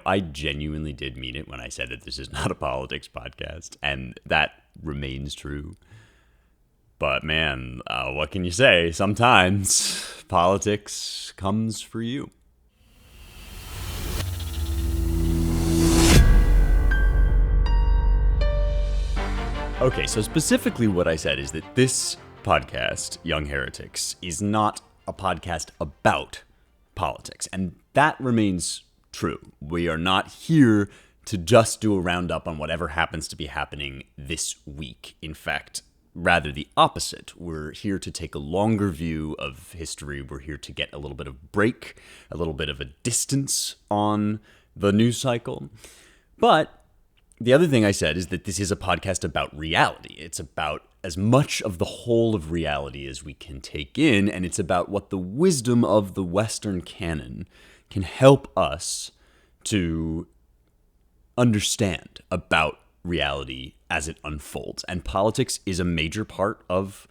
I genuinely did mean it when I said that this is not a politics podcast, and that remains true. But man, what can you say? Sometimes politics comes for you. Okay, so specifically what I said is that this podcast, Young Heretics, is not a podcast about politics, and that remains true. We are not here to just do a roundup on whatever happens to be happening this week. In fact, rather the opposite. We're here to take a longer view of history. We're here to get a little bit of break, a little bit of a distance on the news cycle. But the other thing I said is that this is a podcast about reality. It's about as much of the whole of reality as we can take in, and it's about what the wisdom of the Western Canon can help us to understand about reality as it unfolds. And politics is a major part of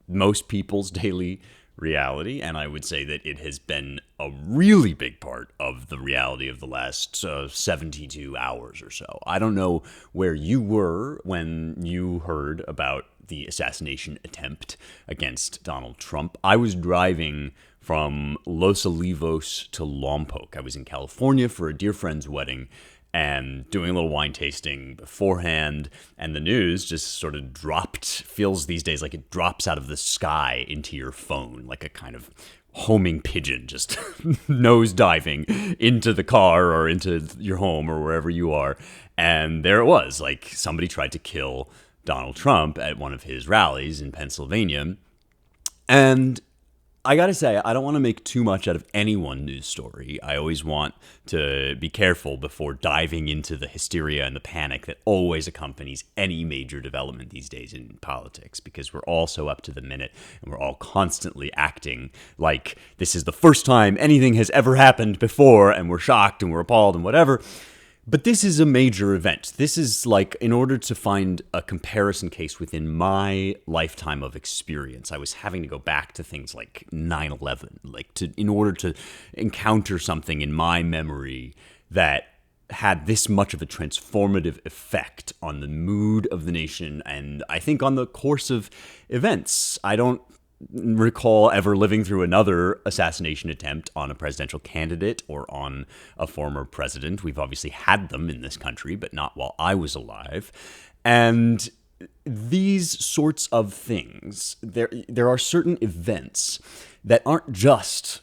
most people's daily reality, and I would say that it has been a really big part of the reality of the last 72 hours or so. I don't know where you were when you heard about the assassination attempt against Donald Trump. I was driving from Los Olivos to Lompoc. I was in California for a dear friend's wedding and doing a little wine tasting beforehand, and the news just sort of dropped. Feels these days like it drops out of the sky into your phone, like a kind of homing pigeon just nose diving into the car or into your home or wherever you are. And there it was, like somebody tried to kill Donald Trump at one of his rallies in Pennsylvania. And I gotta say, I don't want to make too much out of any one news story. I always want to be careful before diving into the hysteria and the panic that always accompanies any major development these days in politics, because we're all so up to the minute and we're all constantly acting like this is the first time anything has ever happened before, and we're shocked and we're appalled and whatever. But this is a major event. This is like, in order to find a comparison case within my lifetime of experience, I was having to go back to things like 9/11, in order to encounter something in my memory that had this much of a transformative effect on the mood of the nation and I think on the course of events. I don't recall ever living through another assassination attempt on a presidential candidate or on a former president. We've obviously had them in this country, but not while I was alive. And these sorts of things, there are certain events that aren't just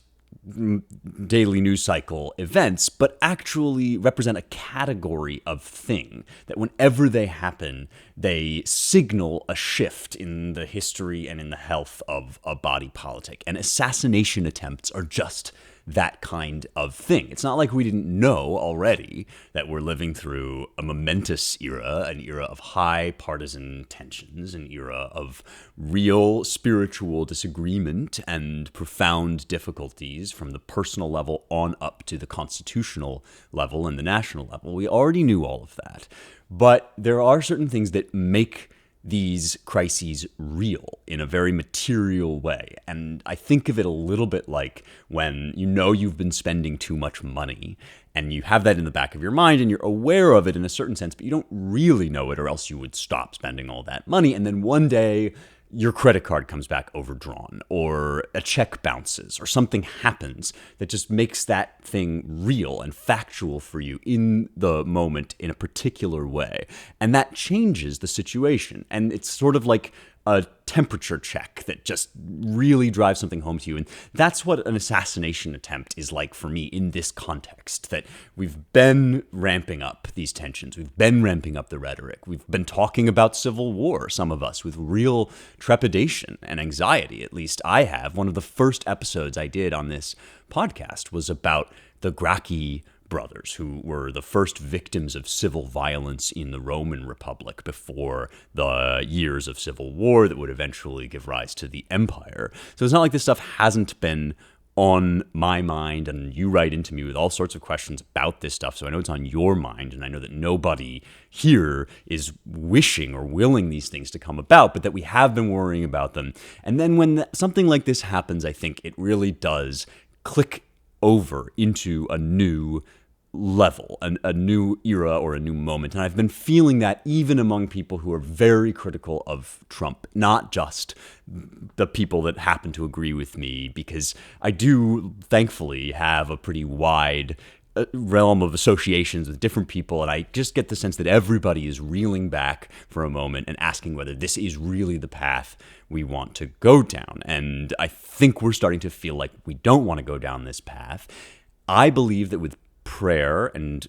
daily news cycle events, but actually represent a category of thing that whenever they happen, they signal a shift in the history and in the health of a body politic. And assassination attempts are just that kind of thing. It's not like we didn't know already that we're living through a momentous era, an era of high partisan tensions, an era of real spiritual disagreement and profound difficulties from the personal level on up to the constitutional level and the national level. We already knew all of that. But there are certain things that make these crises real in a very material way. And I think of it a little bit like when you know you've been spending too much money and you have that in the back of your mind and you're aware of it in a certain sense, but you don't really know it, or else you would stop spending all that money. And then one day your credit card comes back overdrawn, or a check bounces, or something happens that just makes that thing real and factual for you in the moment in a particular way. And that changes the situation. And it's sort of like a temperature check that just really drives something home to you. And that's what an assassination attempt is like for me in this context, that we've been ramping up these tensions. We've been ramping up the rhetoric. We've been talking about civil war, some of us, with real trepidation and anxiety. At least I have. One of the first episodes I did on this podcast was about the Gracchi brothers, who were the first victims of civil violence in the Roman Republic before the years of civil war that would eventually give rise to the empire. So it's not like this stuff hasn't been on my mind, and you write into me with all sorts of questions about this stuff, so I know it's on your mind, and I know that nobody here is wishing or willing these things to come about, but that we have been worrying about them. And then when something like this happens, I think it really does click over into a new level, a new era or a new moment. And I've been feeling that even among people who are very critical of Trump, not just the people that happen to agree with me, because I do thankfully have a pretty wide realm of associations with different people, and I just get the sense that everybody is reeling back for a moment and asking whether this is really the path we want to go down. And I think we're starting to feel like we don't want to go down this path. I believe that with prayer and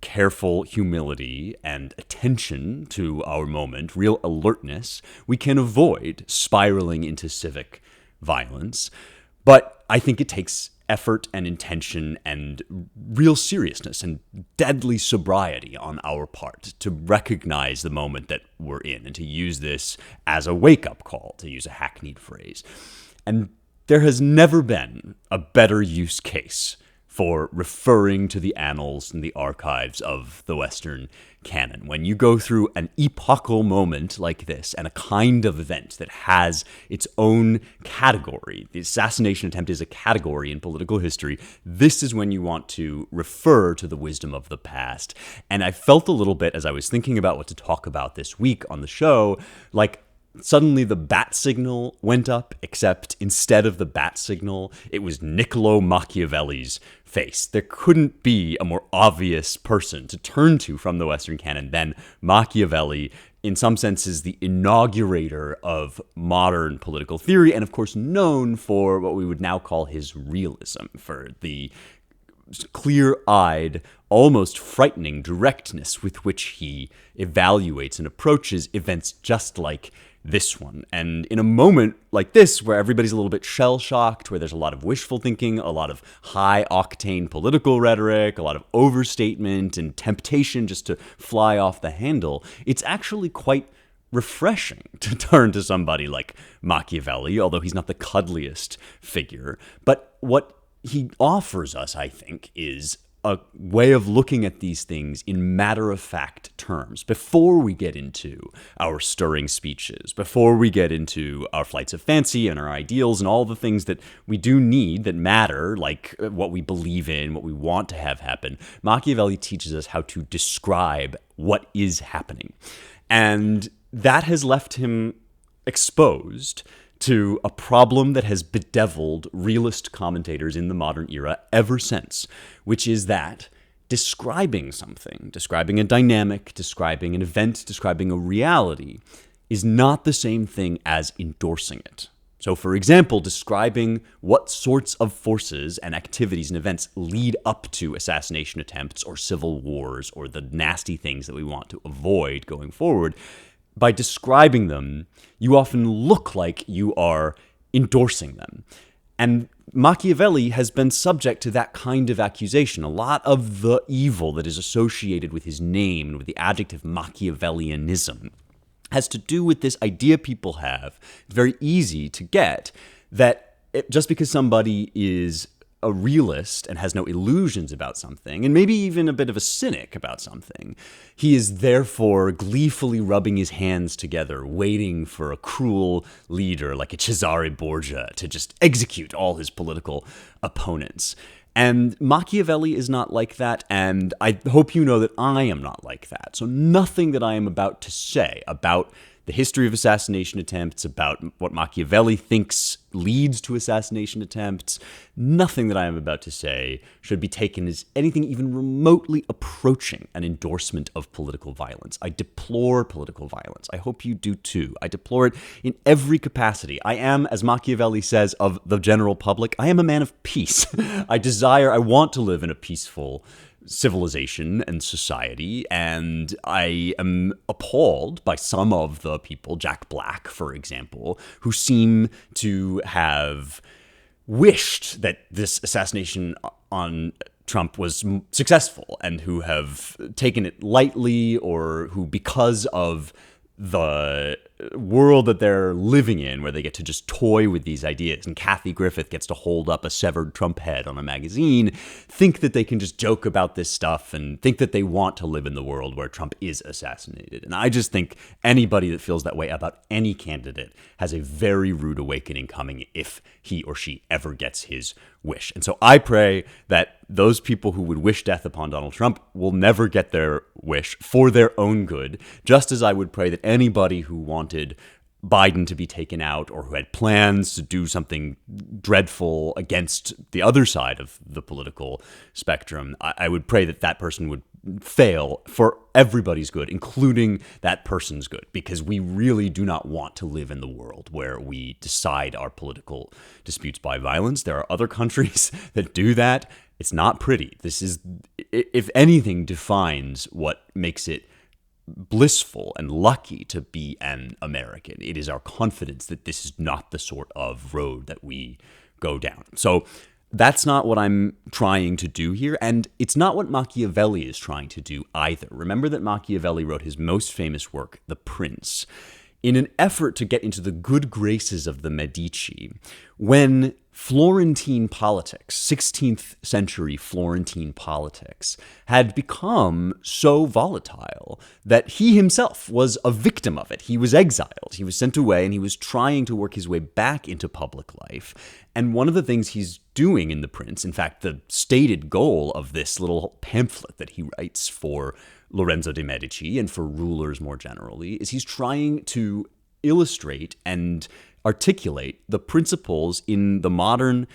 careful humility and attention to our moment, real alertness, we can avoid spiraling into civic violence. But I think it takes effort and intention and real seriousness and deadly sobriety on our part to recognize the moment that we're in and to use this as a wake-up call, to use a hackneyed phrase. And there has never been a better use case for referring to the annals and the archives of the Western canon. When you go through an epochal moment like this and a kind of event that has its own category, the assassination attempt is a category in political history, this is when you want to refer to the wisdom of the past. And I felt a little bit, as I was thinking about what to talk about this week on the show, like suddenly the bat signal went up, except instead of the bat signal, it was Niccolò Machiavelli's face. There couldn't be a more obvious person to turn to from the Western canon than Machiavelli, in some senses the inaugurator of modern political theory, and of course known for what we would now call his realism, for the clear-eyed, almost frightening directness with which he evaluates and approaches events just like this one. And in a moment like this, where everybody's a little bit shell-shocked, where there's a lot of wishful thinking, a lot of high-octane political rhetoric, a lot of overstatement and temptation just to fly off the handle, it's actually quite refreshing to turn to somebody like Machiavelli, although he's not the cuddliest figure. But what he offers us, I think, is a way of looking at these things in matter-of-fact terms before we get into our stirring speeches, before we get into our flights of fancy and our ideals and all the things that we do need that matter, like what we believe in, what we want to have happen. Machiavelli teaches us how to describe what is happening. And that has left him exposed to a problem that has bedeviled realist commentators in the modern era ever since, which is that describing something, describing a dynamic, describing an event, describing a reality, is not the same thing as endorsing it. So, for example, describing what sorts of forces and activities and events lead up to assassination attempts or civil wars or the nasty things that we want to avoid going forward, by describing them, you often look like you are endorsing them. And Machiavelli has been subject to that kind of accusation. A lot of the evil that is associated with his name and with the adjective Machiavellianism has to do with this idea people have, it's very easy to get, that just because somebody is a realist and has no illusions about something, and maybe even a bit of a cynic about something, he is therefore gleefully rubbing his hands together, waiting for a cruel leader like a Cesare Borgia to just execute all his political opponents. And Machiavelli is not like that, and I hope you know that I am not like that. So nothing that I am about to say about the history of assassination attempts, about what Machiavelli thinks leads to assassination attempts, nothing that I am about to say should be taken as anything even remotely approaching an endorsement of political violence. I deplore political violence. I hope you do too. I deplore it in every capacity. I am, as Machiavelli says of the general public, I am a man of peace. I want to live in a peaceful civilization and society, and I am appalled by some of the people, Jack Black, for example, who seem to have wished that this assassination on Trump was successful, and who have taken it lightly, or who, because of the world that they're living in, where they get to just toy with these ideas, and Kathy Griffith gets to hold up a severed Trump head on a magazine, think that they can just joke about this stuff and think that they want to live in the world where Trump is assassinated. And I just think anybody that feels that way about any candidate has a very rude awakening coming if he or she ever gets his wish. And so I pray that those people who would wish death upon Donald Trump will never get their wish for their own good, just as I would pray that anybody who wanted Biden to be taken out or who had plans to do something dreadful against the other side of the political spectrum, I would pray that that person would fail for everybody's good, including that person's good, because we really do not want to live in the world where we decide our political disputes by violence. There are other countries that do that. It's not pretty. This is, if anything, defines what makes it blissful and lucky to be an American. It is our confidence that this is not the sort of road that we go down. So that's not what I'm trying to do here, and it's not what Machiavelli is trying to do either. Remember that Machiavelli wrote his most famous work, The Prince, in an effort to get into the good graces of the Medici, when Florentine politics, 16th century Florentine politics, had become so volatile that he himself was a victim of it. He was exiled, he was sent away, and he was trying to work his way back into public life. And one of the things he's doing in The Prince, in fact, the stated goal of this little pamphlet that he writes for Lorenzo de' Medici and for rulers more generally, is he's trying to illustrate and articulate the principles in the modern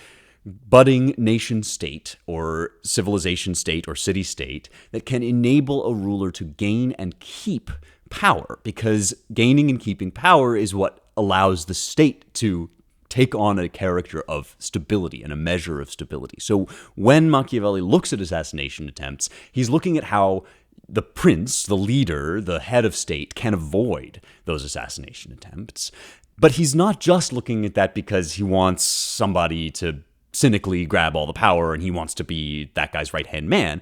budding nation state or civilization state or city state that can enable a ruler to gain and keep power, because gaining and keeping power is what allows the state to take on a character of stability and a measure of stability. So when Machiavelli looks at assassination attempts, he's looking at how the prince, the leader, the head of state, can avoid those assassination attempts. But he's not just looking at that because he wants somebody to cynically grab all the power and he wants to be that guy's right-hand man.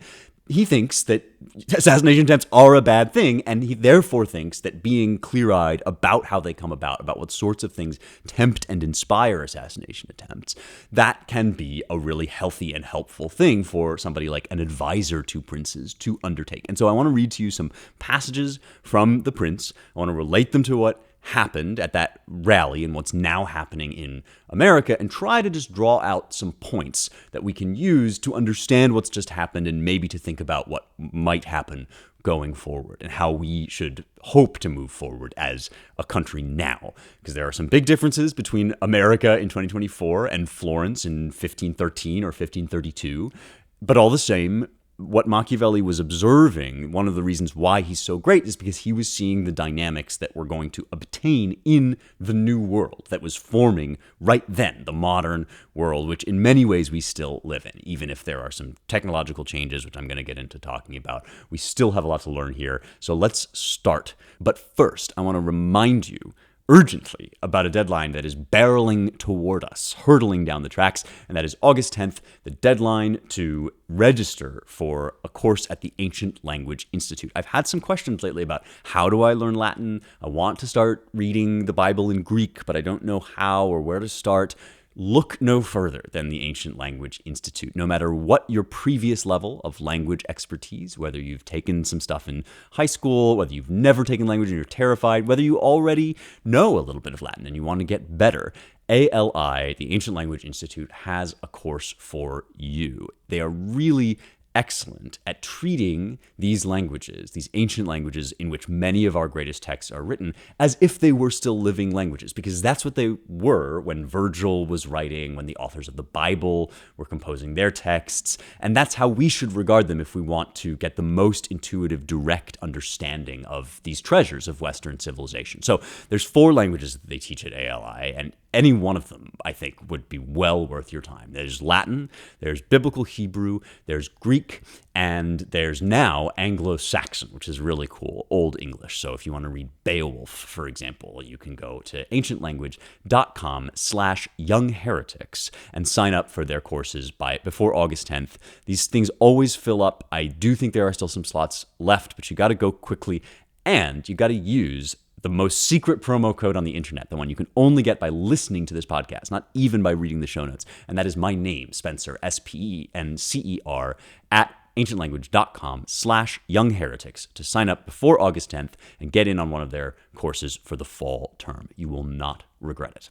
He thinks that assassination attempts are a bad thing, and he therefore thinks that being clear-eyed about how they come about what sorts of things tempt and inspire assassination attempts, that can be a really healthy and helpful thing for somebody like an advisor to princes to undertake. And so I want to read to you some passages from The Prince. I want to relate them to what happened at that rally and what's now happening in America, and try to just draw out some points that we can use to understand what's just happened and maybe to think about what might happen going forward and how we should hope to move forward as a country now. Because there are some big differences between America in 2024 and Florence in 1513 or 1532, but all the same, what Machiavelli was observing, one of the reasons why he's so great is because he was seeing the dynamics that were going to obtain in the new world that was forming right then, the modern world, which in many ways we still live in. Even if there are some technological changes, which I'm going to get into talking about, we still have a lot to learn here. So let's start. But first, I want to remind you urgently about a deadline that is barreling toward us, hurtling down the tracks, and that is August 10th, the deadline to register for a course at the Ancient Language Institute. I've had some questions lately about how do I learn Latin? I want to start reading the Bible in Greek, but I don't know how or where to start. Look no further than the Ancient Language Institute. No matter what your previous level of language expertise, whether you've taken some stuff in high school, whether you've never taken language and you're terrified, whether you already know a little bit of Latin and you want to get better, ALI, the Ancient Language Institute, has a course for you. They are really excellent at treating these languages, these ancient languages in which many of our greatest texts are written, as if they were still living languages, because that's what they were when Virgil was writing, when the authors of the Bible were composing their texts, and that's how we should regard them if we want to get the most intuitive, direct understanding of these treasures of Western civilization. So there's 4 languages that they teach at ALI, and any one of them, I think, would be well worth your time. There's Latin, there's Biblical Hebrew, there's Greek, and there's now Anglo-Saxon, which is really cool, Old English. So if you want to read Beowulf, for example, you can go to ancientlanguage.com/youngheretics and sign up for their courses before August 10th. These things always fill up. I do think there are still some slots left, but you got to go quickly, and you got to use the most secret promo code on the internet, the one you can only get by listening to this podcast, not even by reading the show notes. And that is my name, Spencer, SPENCER, at ancientlanguage.com/youngheretics to sign up before August 10th and get in on one of their courses for the fall term. You will not regret it.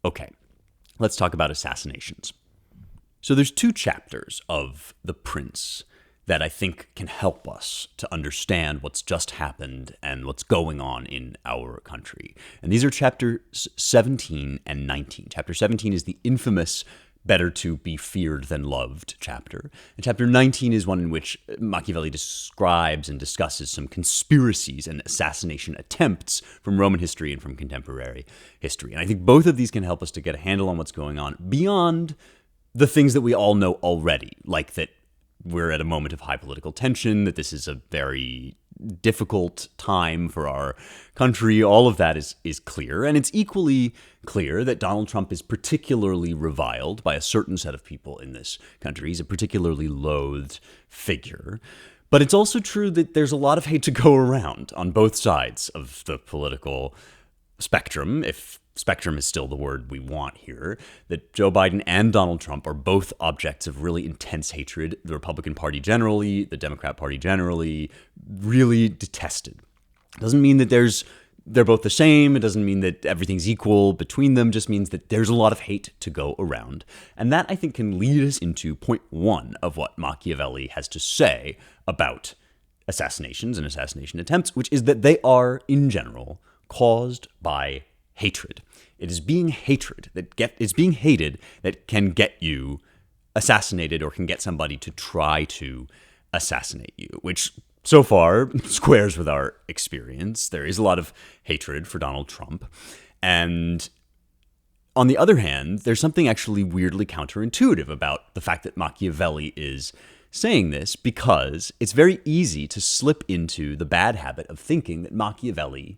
Okay, let's talk about assassinations. So there's two chapters of The Prince that I think can help us to understand what's just happened and what's going on in our country. And these are chapters 17 and 19. Chapter 17 is the infamous better to be feared than loved chapter. And chapter 19 is one in which Machiavelli describes and discusses some conspiracies and assassination attempts from Roman history and from contemporary history. And I think both of these can help us to get a handle on what's going on beyond the things that we all know already, like that we're at a moment of high political tension, that this is a very difficult time for our country. All of that is clear. And it's equally clear that Donald Trump is particularly reviled by a certain set of people in this country. He's a particularly loathed figure. But it's also true that there's a lot of hate to go around on both sides of the political spectrum, if spectrum is still the word we want here, that Joe Biden and Donald Trump are both objects of really intense hatred. The Republican Party generally, the Democrat Party generally, really detested. It doesn't mean that they're both the same. It doesn't mean that everything's equal between them. It just means that there's a lot of hate to go around. And that, I think, can lead us into point one of what Machiavelli has to say about assassinations and assassination attempts, which is that they are, in general, caused by hatred. It is being hated that can get you assassinated or can get somebody to try to assassinate you, which so far squares with our experience. There is a lot of hatred for Donald Trump. And on the other hand, there's something actually weirdly counterintuitive about the fact that Machiavelli is saying this, because it's very easy to slip into the bad habit of thinking that Machiavelli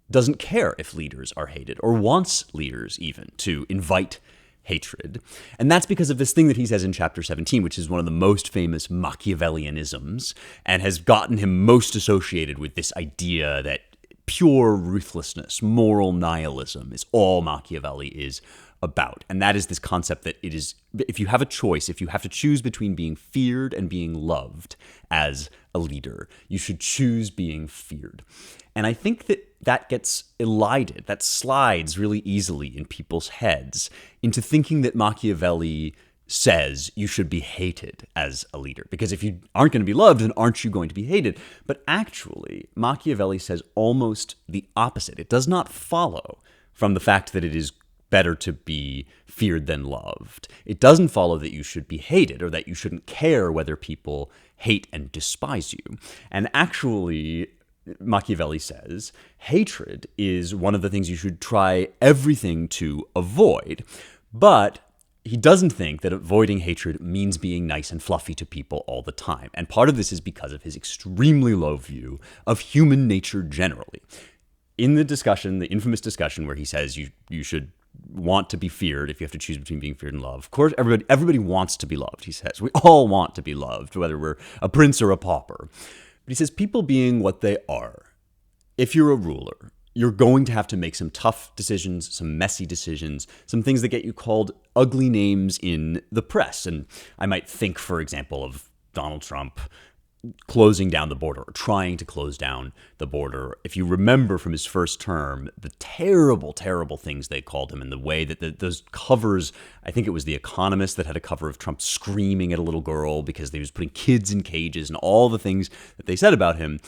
doesn't care if leaders are hated, or wants leaders even to invite hatred. And that's because of this thing that he says in chapter 17, which is one of the most famous Machiavellianisms and has gotten him most associated with this idea that pure ruthlessness, moral nihilism is all Machiavelli is about. And that is this concept that it is, if you have a choice, if you have to choose between being feared and being loved as a leader, you should choose being feared. And I think that gets elided, that slides really easily in people's heads into thinking that Machiavelli says you should be hated as a leader. Because if you aren't going to be loved, then aren't you going to be hated? But actually, Machiavelli says almost the opposite. It does not follow from the fact that it is better to be feared than loved. It doesn't follow that you should be hated or that you shouldn't care whether people hate and despise you. And actually, Machiavelli says hatred is one of the things you should try everything to avoid. But he doesn't think that avoiding hatred means being nice and fluffy to people all the time. And part of this is because of his extremely low view of human nature generally. In the discussion, the infamous discussion where he says you should want to be feared if you have to choose between being feared and loved. Of course, everybody wants to be loved, he says. We all want to be loved, whether we're a prince or a pauper. But he says people being what they are, if you're a ruler, you're going to have to make some tough decisions, some messy decisions, some things that get you called ugly names in the press. And I might think, for example, of Donald Trump closing down the border or trying to close down the border. If you remember from his first term, the terrible, terrible things they called him and the way that those covers, I think it was The Economist that had a cover of Trump screaming at a little girl because he was putting kids in cages and all the things that they said about him.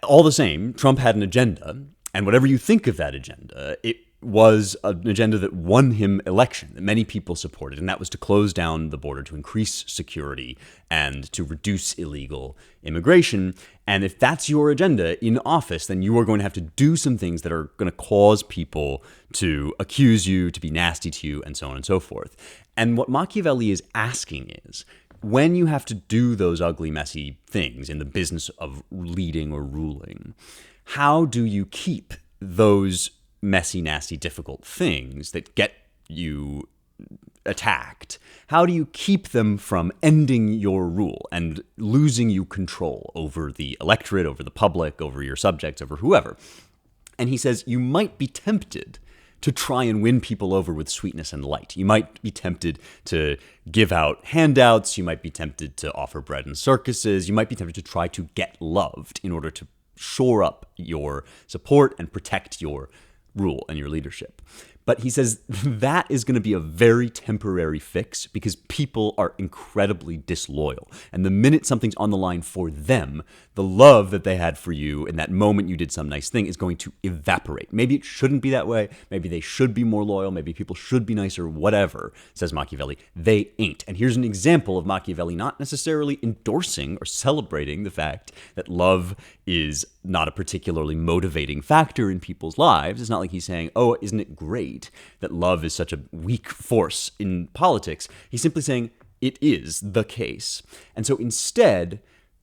All the same, Trump had an agenda, and whatever you think of that agenda, it was an agenda that won him election, that many people supported, and that was to close down the border, to increase security, and to reduce illegal immigration. And if that's your agenda in office, then you are going to have to do some things that are going to cause people to accuse you, to be nasty to you, and so on and so forth. And what Machiavelli is asking is, when you have to do those ugly, messy things in the business of leading or ruling, how do you keep those messy, nasty, difficult things that get you attacked? How do you keep them from ending your rule and losing you control over the electorate, over the public, over your subjects, over whoever? And he says you might be tempted to try and win people over with sweetness and light. You might be tempted to give out handouts. You might be tempted to offer bread and circuses. You might be tempted to try to get loved in order to shore up your support and protect your rule and your leadership. But he says that is going to be a very temporary fix because people are incredibly disloyal. And the minute something's on the line for them, the love that they had for you in that moment you did some nice thing is going to evaporate. Maybe it shouldn't be that way. Maybe they should be more loyal. Maybe people should be nicer, whatever, says Machiavelli. They ain't. And here's an example of Machiavelli not necessarily endorsing or celebrating the fact that love is not a particularly motivating factor in people's lives. It's not like he's saying, oh, isn't it great that love is such a weak force in politics? He's simply saying it is the case. And so instead,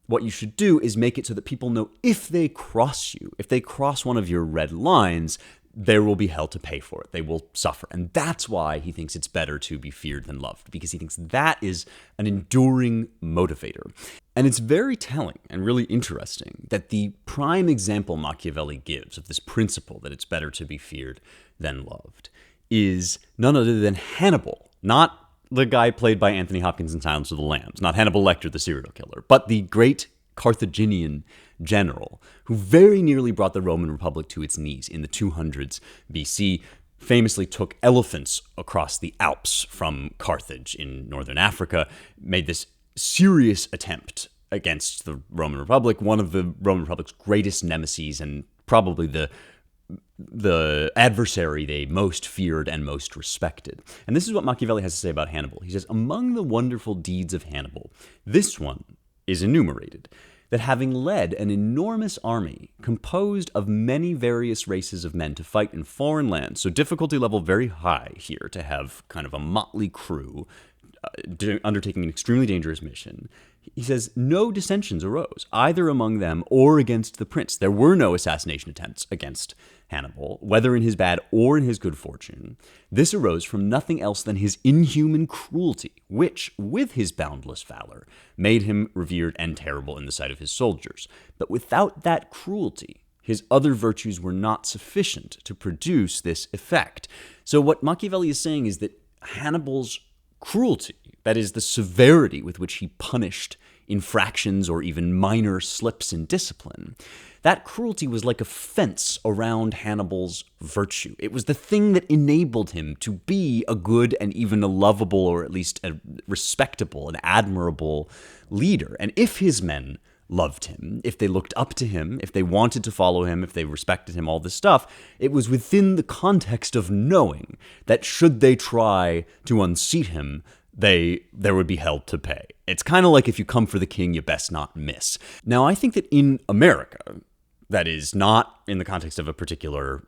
what you should do is make it so that people know if they cross you, if they cross one of your red lines, there will be hell to pay for it. They will suffer. And that's why he thinks it's better to be feared than loved, because he thinks that is an enduring motivator. And it's very telling and really interesting that the prime example Machiavelli gives of this principle that it's better to be feared than loved is none other than Hannibal, not the guy played by Anthony Hopkins in Silence of the Lambs, not Hannibal Lecter, the serial killer, but the great Carthaginian general who very nearly brought the Roman Republic to its knees in the 200s BC, famously took elephants across the Alps from Carthage in northern Africa, made this serious attempt against the Roman Republic, one of the Roman Republic's greatest nemeses and probably the adversary they most feared and most respected. And this is what Machiavelli has to say about Hannibal. He says, among the wonderful deeds of Hannibal, this one is enumerated, that having led an enormous army composed of many various races of men to fight in foreign lands, so difficulty level very high here to have kind of a motley crew undertaking an extremely dangerous mission, he says no dissensions arose, either among them or against the prince. There were no assassination attempts against Hannibal, whether in his bad or in his good fortune. This arose from nothing else than his inhuman cruelty, which, with his boundless valor, made him revered and terrible in the sight of his soldiers. But without that cruelty, his other virtues were not sufficient to produce this effect. So what Machiavelli is saying is that Hannibal's cruelty, that is, the severity with which he punished infractions or even minor slips in discipline, that cruelty was like a fence around Hannibal's virtue. It was the thing that enabled him to be a good and even a lovable, or at least a respectable and admirable leader. And if his men loved him, if they looked up to him, if they wanted to follow him, if they respected him, all this stuff, it was within the context of knowing that should they try to unseat him, there would be hell to pay. It's kind of like if you come for the king, you best not miss. Now, I think that in America, that is not in the context of a particular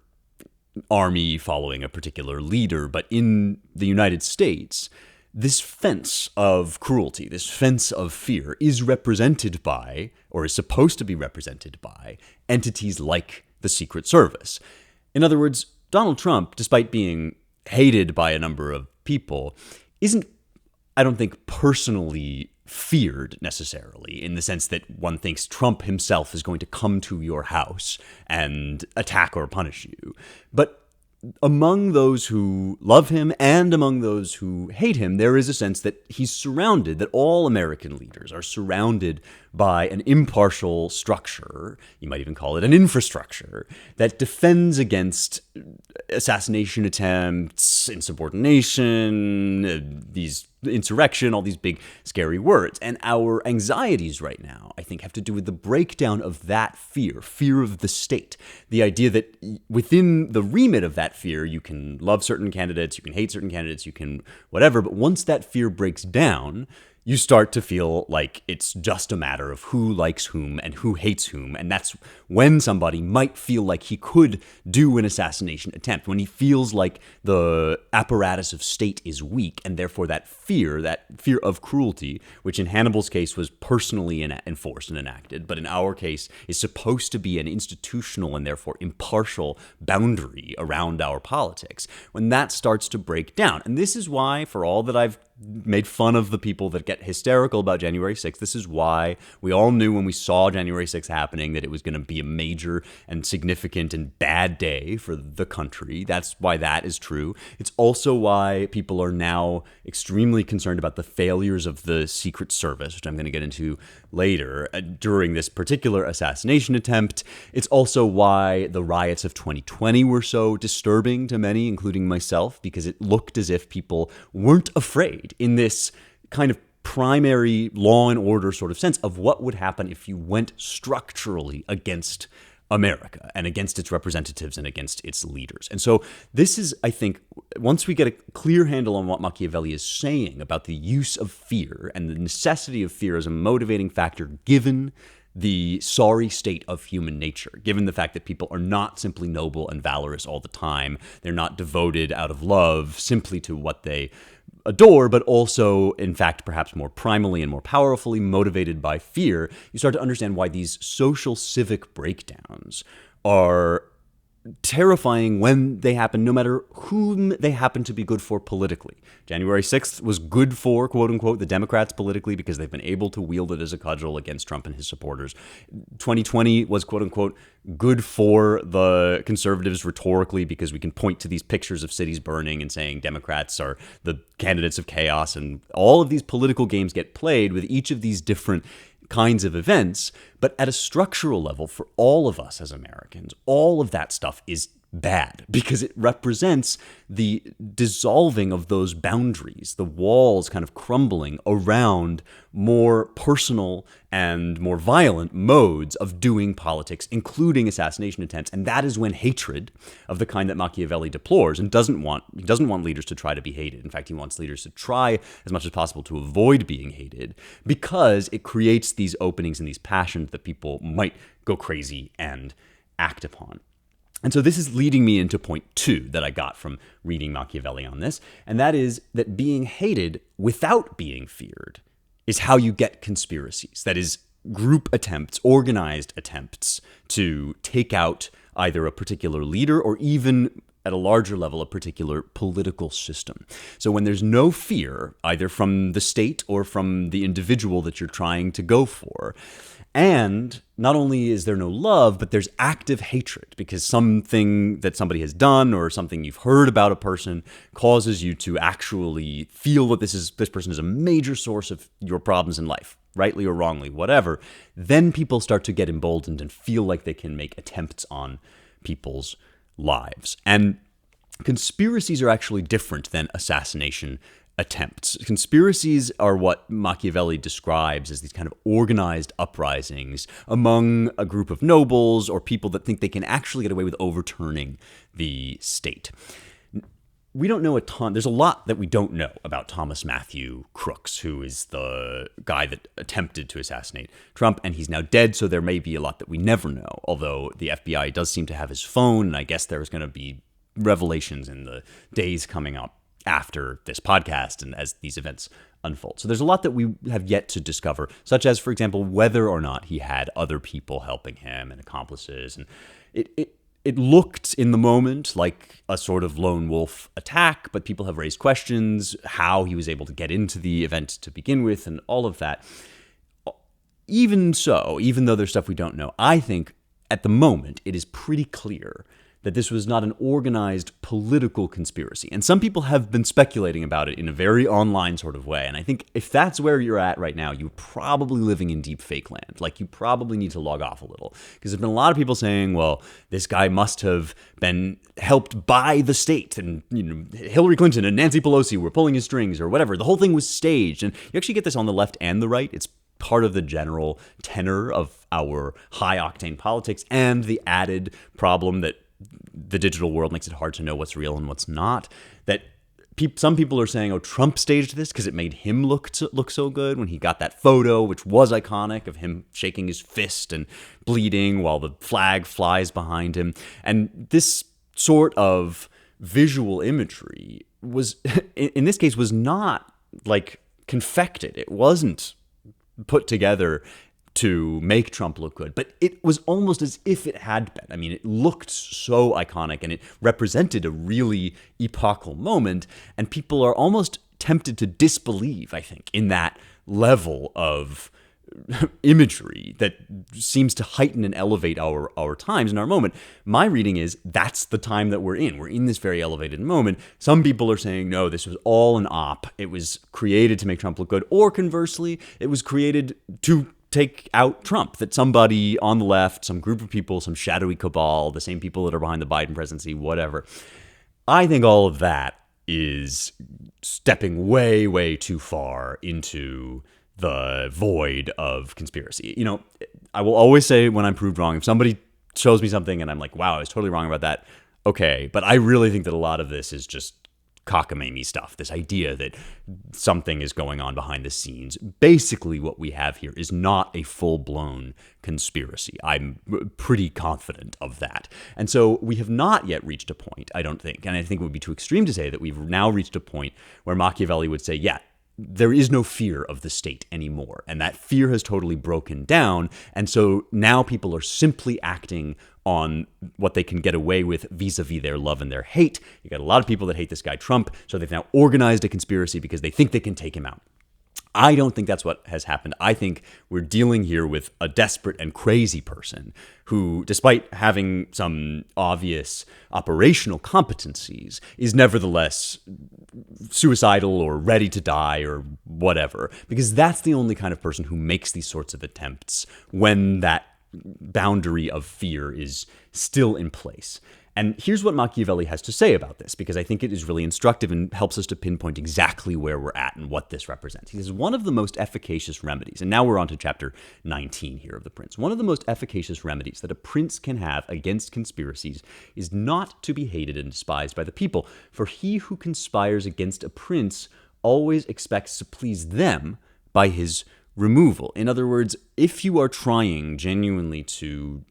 army following a particular leader, but in the United States, this fence of cruelty, this fence of fear is represented by, or is supposed to be represented by, entities like the Secret Service. In other words, Donald Trump, despite being hated by a number of people, isn't, I don't think, personally feared necessarily, in the sense that one thinks Trump himself is going to come to your house and attack or punish you. But among those who love him and among those who hate him, there is a sense that he's surrounded, that all American leaders are surrounded by an impartial structure, you might even call it an infrastructure, that defends against assassination attempts, insubordination, insurrection, all these big scary words. And our anxieties right now, I think, have to do with the breakdown of that fear of the state. The idea that within the remit of that fear, you can love certain candidates, you can hate certain candidates, you can whatever, but once that fear breaks down, you start to feel like it's just a matter of who likes whom and who hates whom. And that's when somebody might feel like he could do an assassination attempt, when he feels like the apparatus of state is weak, and therefore that fear of cruelty, which in Hannibal's case was personally enforced and enacted, but in our case is supposed to be an institutional and therefore impartial boundary around our politics, when that starts to break down. And this is why, for all that I've made fun of the people that get hysterical about January 6th. This is why we all knew when we saw January 6th happening that it was going to be a major and significant and bad day for the country. That's why that is true. It's also why people are now extremely concerned about the failures of the Secret Service, which I'm going to get into later, during this particular assassination attempt. It's also why the riots of 2020 were so disturbing to many, including myself, because it looked as if people weren't afraid in this kind of primary law and order sort of sense of what would happen if you went structurally against America and against its representatives and against its leaders. And so this is, I think, once we get a clear handle on what Machiavelli is saying about the use of fear and the necessity of fear as a motivating factor given the sorry state of human nature, given the fact that people are not simply noble and valorous all the time, they're not devoted out of love simply to what they adore, but also, in fact, perhaps more primally and more powerfully motivated by fear, you start to understand why these social civic breakdowns are terrifying when they happen, no matter whom they happen to be good for politically. January 6th was good for, quote unquote, the Democrats politically because they've been able to wield it as a cudgel against Trump and his supporters. 2020 was, quote unquote, good for the conservatives rhetorically because we can point to these pictures of cities burning and saying Democrats are the candidates of chaos, and all of these political games get played with each of these different kinds of events. But at a structural level, for all of us as Americans, all of that stuff is bad because it represents the dissolving of those boundaries, the walls kind of crumbling around more personal and more violent modes of doing politics, including assassination attempts. And that is when hatred of the kind that Machiavelli deplores and doesn't want leaders to try to be hated. In fact, he wants leaders to try as much as possible to avoid being hated because it creates these openings and these passions that people might go crazy and act upon. And so this is leading me into point 2 that I got from reading Machiavelli on this, and that is that being hated without being feared is how you get conspiracies. That is, group attempts, organized attempts to take out either a particular leader or even at a larger level, a particular political system. So when there's no fear, either from the state or from the individual that you're trying to go for, and not only is there no love, but there's active hatred because something that somebody has done or something you've heard about a person causes you to actually feel that this person is a major source of your problems in life, rightly or wrongly, whatever. Then people start to get emboldened and feel like they can make attempts on people's lives. And conspiracies are actually different than assassination attempts. Conspiracies are what Machiavelli describes as these kind of organized uprisings among a group of nobles or people that think they can actually get away with overturning the state. We don't know a ton. There's a lot that we don't know about Thomas Matthew Crooks, who is the guy that attempted to assassinate Trump, and he's now dead, so there may be a lot that we never know, although the FBI does seem to have his phone, and I guess there's going to be revelations in the days coming up after this podcast and as these events unfold. So there's a lot that we have yet to discover, such as, for example, whether or not he had other people helping him and accomplices. And it looked in the moment like a sort of lone wolf attack, but people have raised questions how he was able to get into the event to begin with and all of that. Even so, even though there's stuff we don't know, I think at the moment it is pretty clear that this was not an organized political conspiracy. And some people have been speculating about it in a very online sort of way. And I think if that's where you're at right now, you're probably living in deep fake land. Like, you probably need to log off a little. Because there's been a lot of people saying, well, this guy must have been helped by the state. And, Hillary Clinton and Nancy Pelosi were pulling his strings or whatever. The whole thing was staged. And you actually get this on the left and the right. It's part of the general tenor of our high-octane politics and the added problem that the digital world makes it hard to know what's real and what's not. That some people are saying, oh, Trump staged this because it made him look so good when he got that photo, which was iconic, of him shaking his fist and bleeding while the flag flies behind him. And this sort of visual imagery was, in this case, was not like confected. It wasn't put together to make Trump look good, but it was almost as if it had been. I mean, it looked so iconic and it represented a really epochal moment, and people are almost tempted to disbelieve, I think, in that level of imagery that seems to heighten and elevate our times and our moment. My reading is that's the time that we're in. We're in this very elevated moment. Some people are saying, no, this was all an op. It was created to make Trump look good. Or conversely, it was created to take out Trump, that somebody on the left, some group of people, some shadowy cabal, the same people that are behind the Biden presidency, whatever. I think all of that is stepping way, way too far into the void of conspiracy. You know, I will always say when I'm proved wrong, if somebody shows me something and I'm like, wow, I was totally wrong about that, okay. But I really think that a lot of this is just cockamamie stuff, this idea that something is going on behind the scenes. Basically, what we have here is not a full-blown conspiracy. I'm pretty confident of that. And so we have not yet reached a point, I don't think, and I think it would be too extreme to say that we've now reached a point where Machiavelli would say, yeah, there is no fear of the state anymore. And that fear has totally broken down. And so now people are simply acting on what they can get away with vis-a-vis their love and their hate. You got a lot of people that hate this guy Trump, so they've now organized a conspiracy because they think they can take him out. I don't think that's what has happened. I think we're dealing here with a desperate and crazy person who, despite having some obvious operational competencies, is nevertheless suicidal or ready to die or whatever, because that's the only kind of person who makes these sorts of attempts when that boundary of fear is still in place. And here's what Machiavelli has to say about this, because I think it is really instructive and helps us to pinpoint exactly where we're at and what this represents. He says, one of the most efficacious remedies, and now we're on to chapter 19 here of The Prince, one of the most efficacious remedies that a prince can have against conspiracies is not to be hated and despised by the people, for he who conspires against a prince always expects to please them by his removal. In other words, if you are trying genuinely to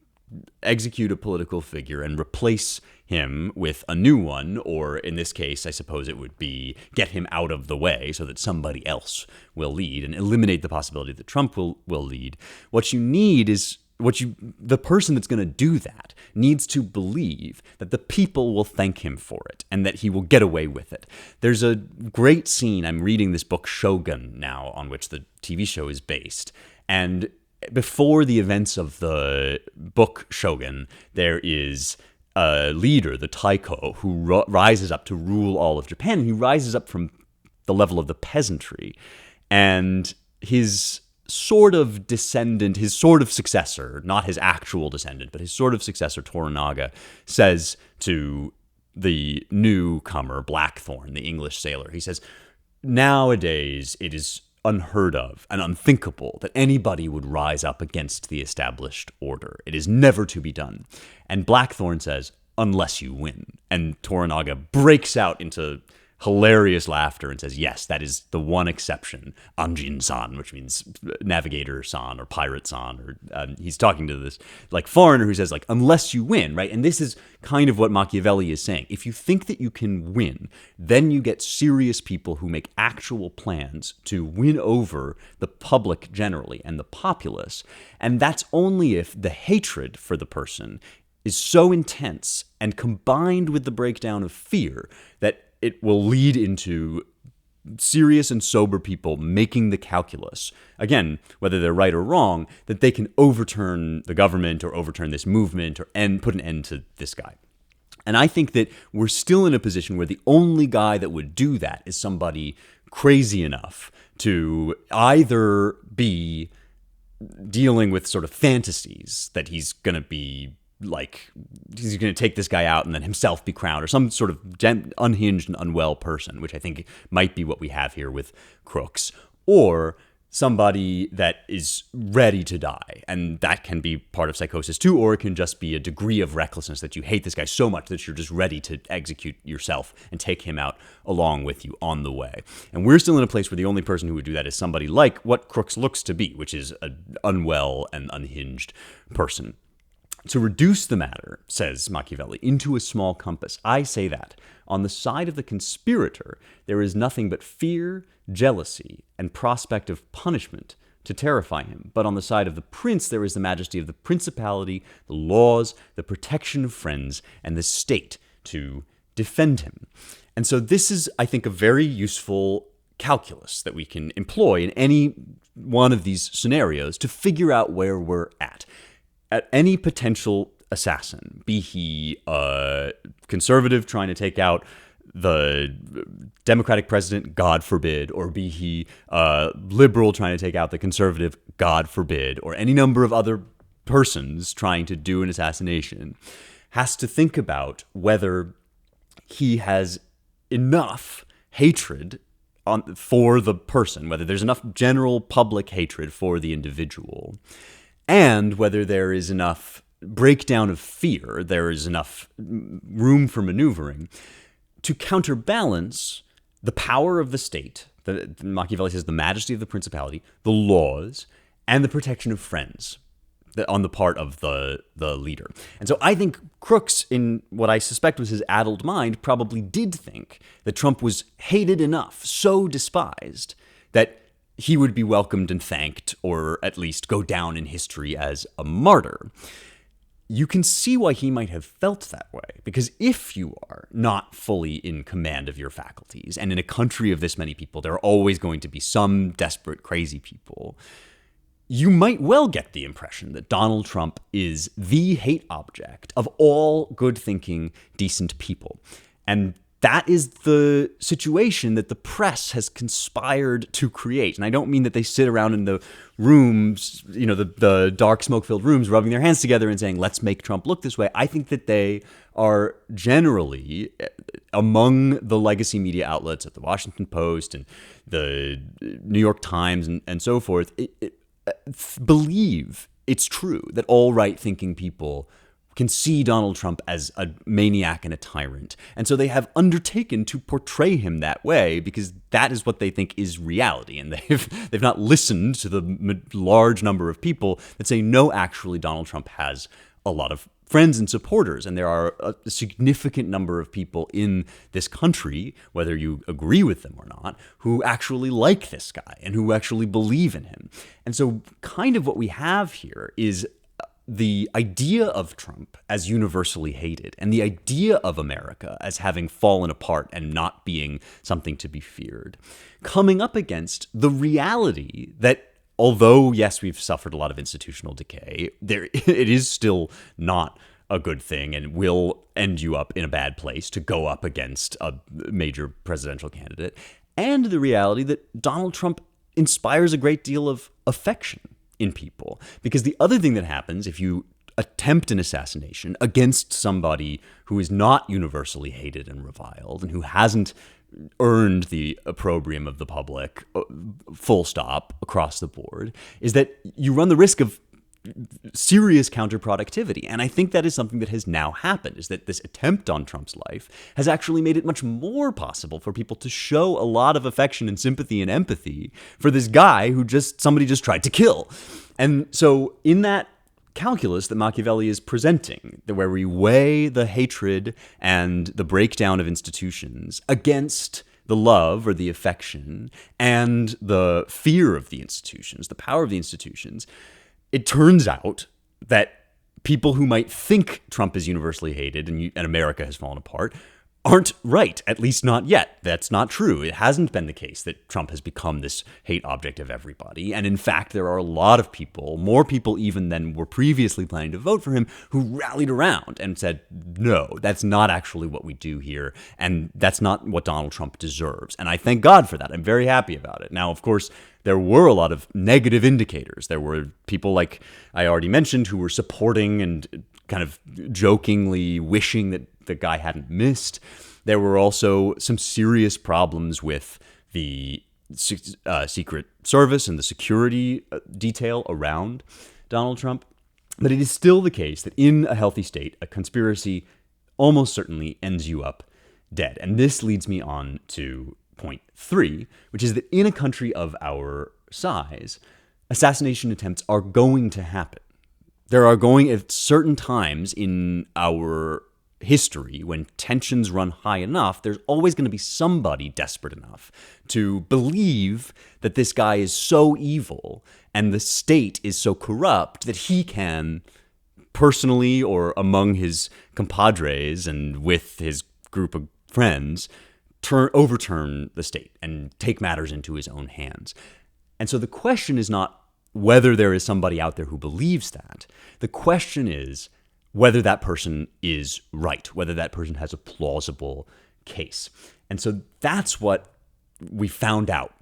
execute a political figure and replace him with a new one, or in this case, I suppose it would be get him out of the way so that somebody else will lead and eliminate the possibility that Trump will lead. What you need is the person that's going to do that needs to believe that the people will thank him for it and that he will get away with it. There's a great scene. I'm reading this book Shogun now, on which the TV show is based, and before the events of the book Shogun, there is a leader, the Taiko, who rises up to rule all of Japan. He rises up from the level of the peasantry. And his sort of descendant, his sort of successor, not his actual descendant, but his sort of successor, Toranaga, says to the newcomer, Blackthorn, the English sailor, he says, nowadays it is unheard of and unthinkable that anybody would rise up against the established order. It is never to be done. And Blackthorn says, unless you win. And Toranaga breaks out into hilarious laughter and says, yes, that is the one exception, Anjin-san, which means navigator-san or pirate-san. Or he's talking to this like foreigner who says, like, unless you win, right? And this is kind of what Machiavelli is saying. If you think that you can win, then you get serious people who make actual plans to win over the public generally and the populace. And that's only if the hatred for the person is so intense and combined with the breakdown of fear that it will lead into serious and sober people making the calculus, again, whether they're right or wrong, that they can overturn the government or overturn this movement or put an end to this guy. And I think that we're still in a position where the only guy that would do that is somebody crazy enough to either be dealing with sort of fantasies that he's going to be like, he's going to take this guy out and then himself be crowned, or some sort of unhinged and unwell person, which I think might be what we have here with Crooks, or somebody that is ready to die. And that can be part of psychosis too, or it can just be a degree of recklessness that you hate this guy so much that you're just ready to execute yourself and take him out along with you on the way. And we're still in a place where the only person who would do that is somebody like what Crooks looks to be, which is an unwell and unhinged person. To reduce the matter, says Machiavelli, into a small compass, I say that on the side of the conspirator, there is nothing but fear, jealousy, and prospect of punishment to terrify him. But on the side of the prince, there is the majesty of the principality, the laws, the protection of friends, and the state to defend him. And so this is, I think, a very useful calculus that we can employ in any one of these scenarios to figure out where we're at. At any potential assassin, be he a conservative trying to take out the Democratic president, God forbid, or be he a liberal trying to take out the conservative, God forbid, or any number of other persons trying to do an assassination, has to think about whether he has enough hatred for the person, whether there's enough general public hatred for the individual, and whether there is enough breakdown of fear, there is enough room for maneuvering to counterbalance the power of the state, Machiavelli says the majesty of the principality, the laws, and the protection of friends on the part of the leader. And so I think Crooks, in what I suspect was his addled mind, probably did think that Trump was hated enough, so despised, that he would be welcomed and thanked, or at least go down in history as a martyr. You can see why he might have felt that way, because if you are not fully in command of your faculties, and in a country of this many people, there are always going to be some desperate, crazy people, you might well get the impression that Donald Trump is the hate object of all good-thinking, decent people. And that is the situation that the press has conspired to create. And I don't mean that they sit around in the rooms, the dark, smoke-filled rooms, rubbing their hands together and saying, let's make Trump look this way. I think that they are generally, among the legacy media outlets at the Washington Post and the New York Times and so forth, believe it's true that all right-thinking people can see Donald Trump as a maniac and a tyrant. And so they have undertaken to portray him that way because that is what they think is reality. And they've not listened to the large number of people that say, no, actually, Donald Trump has a lot of friends and supporters. And there are a significant number of people in this country, whether you agree with them or not, who actually like this guy and who actually believe in him. And so kind of what we have here is the idea of Trump as universally hated and the idea of America as having fallen apart and not being something to be feared, coming up against the reality that although, yes, we've suffered a lot of institutional decay, it is still not a good thing and will end you up in a bad place to go up against a major presidential candidate, and the reality that Donald Trump inspires a great deal of affection in people. Because the other thing that happens if you attempt an assassination against somebody who is not universally hated and reviled and who hasn't earned the opprobrium of the public, full stop, across the board, is that you run the risk of serious counterproductivity. And I think that is something that has now happened, is that this attempt on Trump's life has actually made it much more possible for people to show a lot of affection and sympathy and empathy for this guy who somebody just tried to kill. And so in that calculus that Machiavelli is presenting, where we weigh the hatred and the breakdown of institutions against the love or the affection and the fear of the institutions, the power of the institutions, it turns out that people who might think Trump is universally hated and America has fallen apart aren't right, at least not yet. That's not true. It hasn't been the case that Trump has become this hate object of everybody. And in fact, there are a lot of people, more people even than were previously planning to vote for him, who rallied around and said, no, that's not actually what we do here. And that's not what Donald Trump deserves. And I thank God for that. I'm very happy about it. Now, of course, there were a lot of negative indicators. There were people like I already mentioned who were supporting and kind of jokingly wishing that the guy hadn't missed. There were also some serious problems with the Secret Service and the security detail around Donald Trump. But it is still the case that in a healthy state, a conspiracy almost certainly ends you up dead. And this leads me on to point 3, which is that in a country of our size, assassination attempts are going to happen. There are going at certain times in our history when tensions run high enough, there's always going to be somebody desperate enough to believe that this guy is so evil and the state is so corrupt that he can personally or among his compadres and with his group of friends overturn the state and take matters into his own hands. And so the question is not whether there is somebody out there who believes that. The question is whether that person is right, whether that person has a plausible case. And so that's what we found out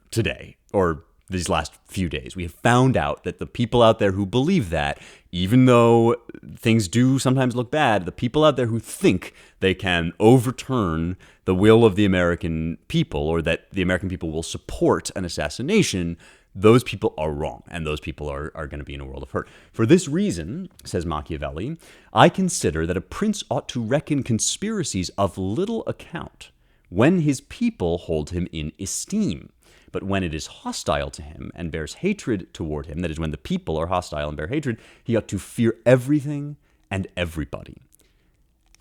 today, or these last few days. We have found out that the people out there who believe that, even though things do sometimes look bad, the people out there who think they can overturn the will of the American people, or that the American people will support an assassination, those people are wrong, and those people are going to be in a world of hurt. For this reason, says Machiavelli, I consider that a prince ought to reckon conspiracies of little account when his people hold him in esteem. But when it is hostile to him and bears hatred toward him, that is, when the people are hostile and bear hatred, he ought to fear everything and everybody.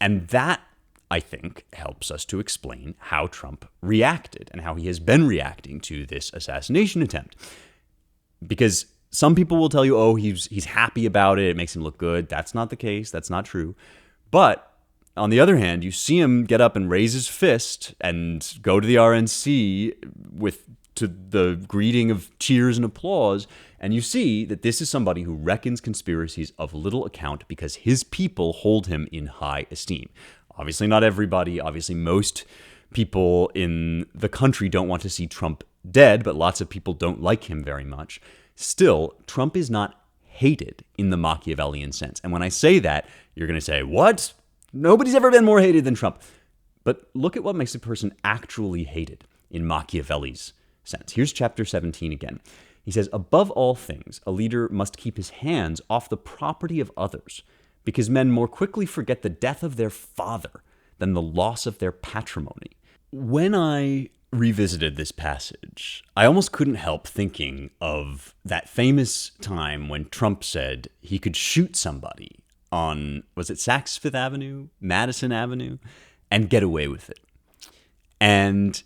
And that, I think, helps us to explain how Trump reacted and how he has been reacting to this assassination attempt. Because some people will tell you, oh, he's happy about it, it makes him look good. That's not the case. That's not true. But on the other hand, you see him get up and raise his fist and go to the RNC to the greeting of cheers and applause, and you see that this is somebody who reckons conspiracies of little account because his people hold him in high esteem. Obviously not everybody, obviously most people in the country don't want to see Trump dead, but lots of people don't like him very much. Still, Trump is not hated in the Machiavellian sense. And when I say that, you're going to say, what? Nobody's ever been more hated than Trump. But look at what makes a person actually hated in Machiavelli's sense. Here's chapter 17 again. He says, above all things, a leader must keep his hands off the property of others, because men more quickly forget the death of their father than the loss of their patrimony. When I revisited this passage, I almost couldn't help thinking of that famous time when Trump said he could shoot somebody on, was it Saks Fifth Avenue, Madison Avenue, and get away with it. And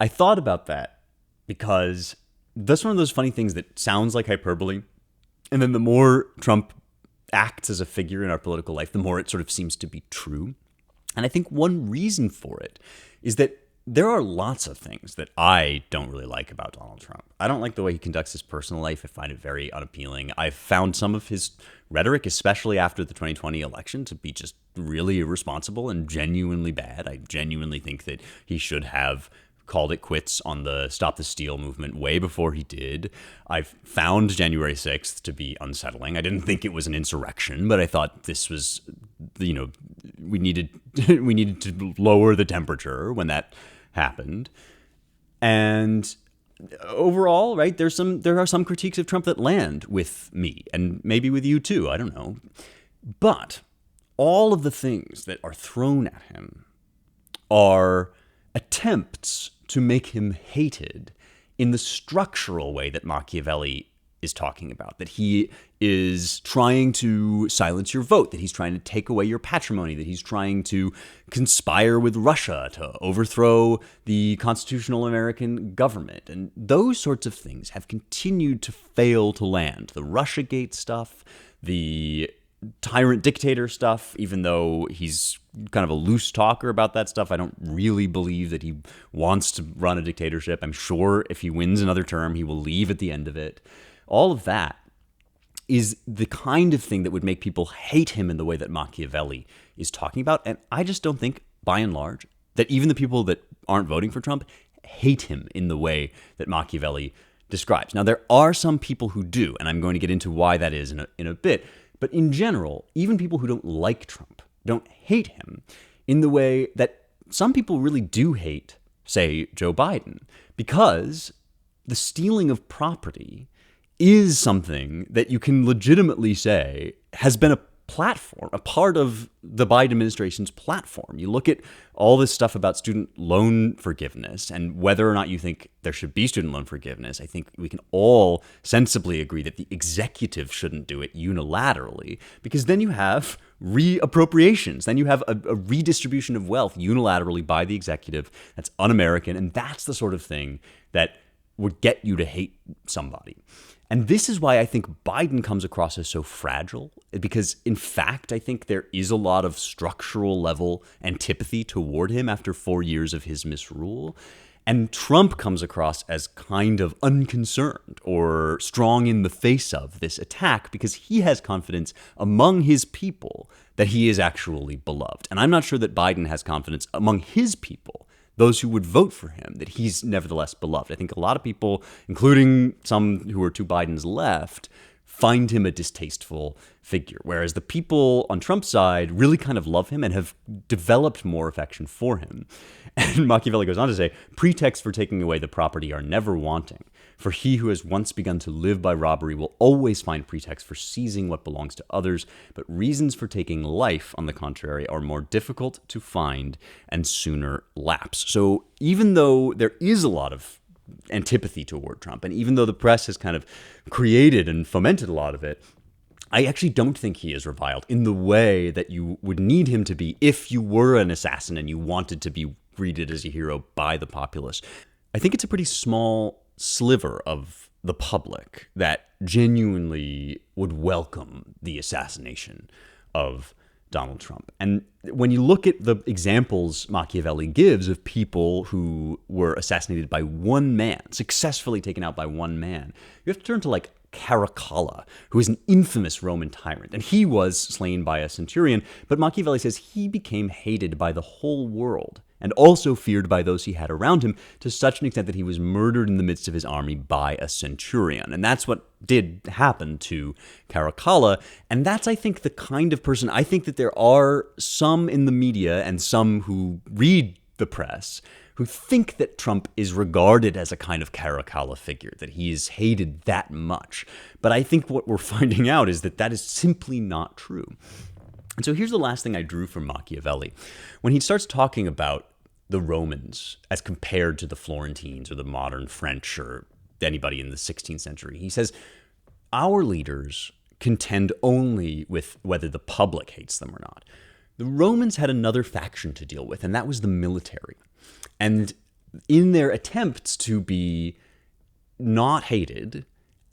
I thought about that because that's one of those funny things that sounds like hyperbole. And then the more Trump acts as a figure in our political life, the more it sort of seems to be true. And I think one reason for it is that there are lots of things that I don't really like about Donald Trump. I don't like the way he conducts his personal life. I find it very unappealing. I've found some of his rhetoric, especially after the 2020 election, to be just really irresponsible and genuinely bad. I genuinely think that he should have called it quits on the Stop the Steal movement way before he did. I've found January 6th to be unsettling. I didn't think it was an insurrection, but I thought this was, we needed to lower the temperature when that happened. And overall, right, there are some critiques of Trump that land with me, and maybe with you too, I don't know. But all of the things that are thrown at him are attempts to make him hated in the structural way that Machiavelli is talking about, that he is trying to silence your vote, that he's trying to take away your patrimony, that he's trying to conspire with Russia to overthrow the constitutional American government. And those sorts of things have continued to fail to land. The Russiagate stuff, the tyrant dictator stuff, even though he's kind of a loose talker about that stuff, I don't really believe that he wants to run a dictatorship. I'm sure if he wins another term, he will leave at the end of it. All of that is the kind of thing that would make people hate him in the way that Machiavelli is talking about. And I just don't think, by and large, that even the people that aren't voting for Trump hate him in the way that Machiavelli describes. Now, there are some people who do, and I'm going to get into why that is in a bit. But in general, even people who don't like Trump don't hate him in the way that some people really do hate, say, Joe Biden, because the stealing of property is something that you can legitimately say has been a platform, a part of the Biden administration's platform. You look at all this stuff about student loan forgiveness and whether or not you think there should be student loan forgiveness. I think we can all sensibly agree that the executive shouldn't do it unilaterally, because then you have reappropriations. Then you have a redistribution of wealth unilaterally by the executive. That's un-American, and that's the sort of thing that would get you to hate somebody. And this is why I think Biden comes across as so fragile, because in fact, I think there is a lot of structural level antipathy toward him after 4 years of his misrule. And Trump comes across as kind of unconcerned or strong in the face of this attack because he has confidence among his people that he is actually beloved. And I'm not sure that Biden has confidence among his people, those who would vote for him, that he's nevertheless beloved. I think a lot of people, including some who are to Biden's left, find him a distasteful figure, whereas the people on Trump's side really kind of love him and have developed more affection for him. And Machiavelli goes on to say, pretexts for taking away the property are never wanting, for he who has once begun to live by robbery will always find pretexts for seizing what belongs to others, but reasons for taking life, on the contrary, are more difficult to find and sooner lapse. So even though there is a lot of antipathy toward Trump, and even though the press has kind of created and fomented a lot of it, I actually don't think he is reviled in the way that you would need him to be if you were an assassin and you wanted to be greeted as a hero by the populace. I think it's a pretty small sliver of the public that genuinely would welcome the assassination of Donald Trump. And when you look at the examples Machiavelli gives of people who were assassinated by one man, successfully taken out by one man, you have to turn to like Caracalla, who is an infamous Roman tyrant. And he was slain by a centurion, but Machiavelli says he became hated by the whole world and also feared by those he had around him to such an extent that he was murdered in the midst of his army by a centurion. And that's what did happen to Caracalla. And that's, I think, the kind of person, I think that there are some in the media and some who read the press who think that Trump is regarded as a kind of Caracalla figure, that he is hated that much. But I think what we're finding out is that that is simply not true. And so here's the last thing I drew from Machiavelli. When he starts talking about the Romans as compared to the Florentines or the modern French or anybody in the 16th century, he says, our leaders contend only with whether the public hates them or not. The Romans had another faction to deal with, and that was the military. And in their attempts to be not hated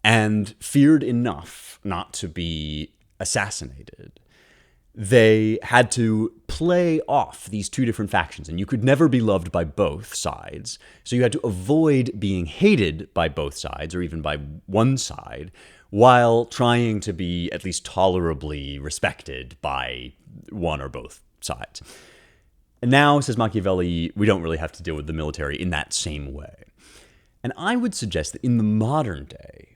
and feared enough not to be assassinated, they had to play off these two different factions, and you could never be loved by both sides. So you had to avoid being hated by both sides or even by one side while trying to be at least tolerably respected by one or both sides. And now, says Machiavelli, we don't really have to deal with the military in that same way. And I would suggest that in the modern day,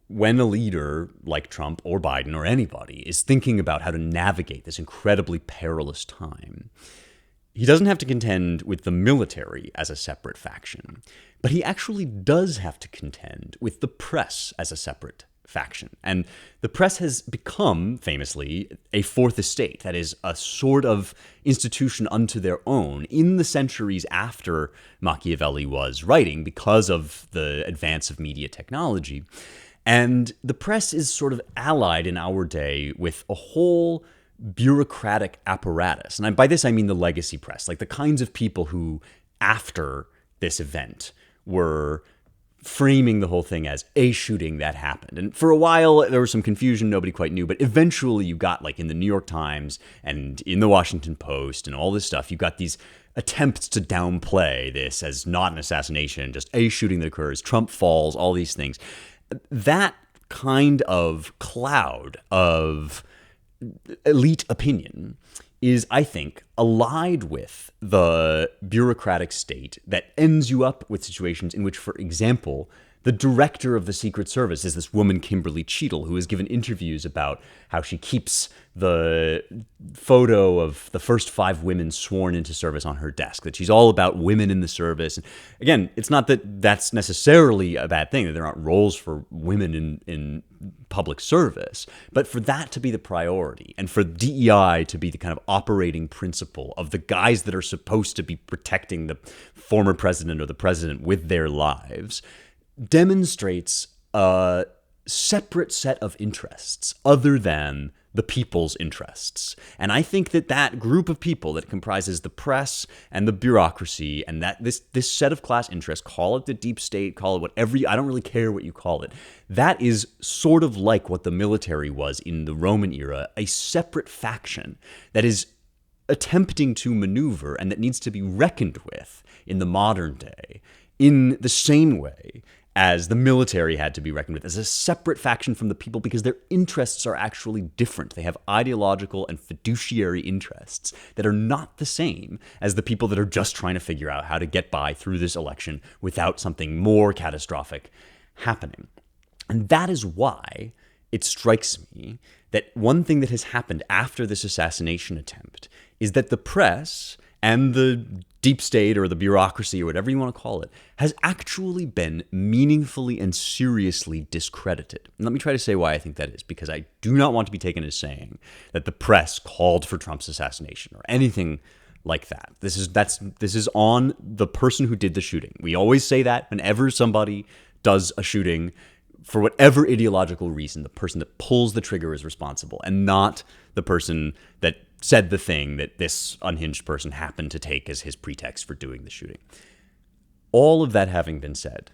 when a leader like Trump or Biden or anybody is thinking about how to navigate this incredibly perilous time, he doesn't have to contend with the military as a separate faction, but he actually does have to contend with the press as a separate faction. And the press has become, famously, a fourth estate, that is, a sort of institution unto their own in the centuries after Machiavelli was writing because of the advance of media technology. And the press is sort of allied in our day with a whole bureaucratic apparatus. And by this, I mean the legacy press, like the kinds of people who, after this event, were framing the whole thing as a shooting that happened. And for a while, there was some confusion. Nobody quite knew. But eventually, you got, like, in the New York Times and in the Washington Post and all this stuff, you got these attempts to downplay this as not an assassination, just a shooting that occurs, Trump falls, all these things. That kind of cloud of elite opinion is, I think, allied with the bureaucratic state that ends you up with situations in which, for example, the director of the Secret Service is this woman, Kimberly Cheadle, who has given interviews about how she keeps the photo of the first 5 women sworn into service on her desk, that she's all about women in the service. And again, it's not that that's necessarily a bad thing, that there aren't roles for women in public service, but for that to be the priority and for DEI to be the kind of operating principle of the guys that are supposed to be protecting the former president or the president with their lives, demonstrates a separate set of interests other than the people's interests. And I think that that group of people that comprises the press and the bureaucracy and that this set of class interests, call it the deep state, call it whatever, I don't really care what you call it, that is sort of like what the military was in the Roman era, a separate faction that is attempting to maneuver and that needs to be reckoned with in the modern day in the same way as the military had to be reckoned with, as a separate faction from the people, because their interests are actually different. They have ideological and fiduciary interests that are not the same as the people that are just trying to figure out how to get by through this election without something more catastrophic happening. And that is why it strikes me that one thing that has happened after this assassination attempt is that the press and the deep state or the bureaucracy or whatever you want to call it has actually been meaningfully and seriously discredited. And let me try to say why I think that is, because I do not want to be taken as saying that the press called for Trump's assassination or anything like that. This is on the person who did the shooting. We always say that whenever somebody does a shooting, for whatever ideological reason, the person that pulls the trigger is responsible, and not the person that said the thing that this unhinged person happened to take as his pretext for doing the shooting. All of that having been said,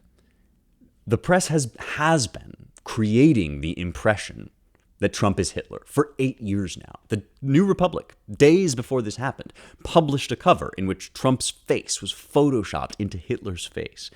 the press has been creating the impression that Trump is Hitler for 8 years now. The New Republic, days before this happened, published a cover in which Trump's face was photoshopped into Hitler's face.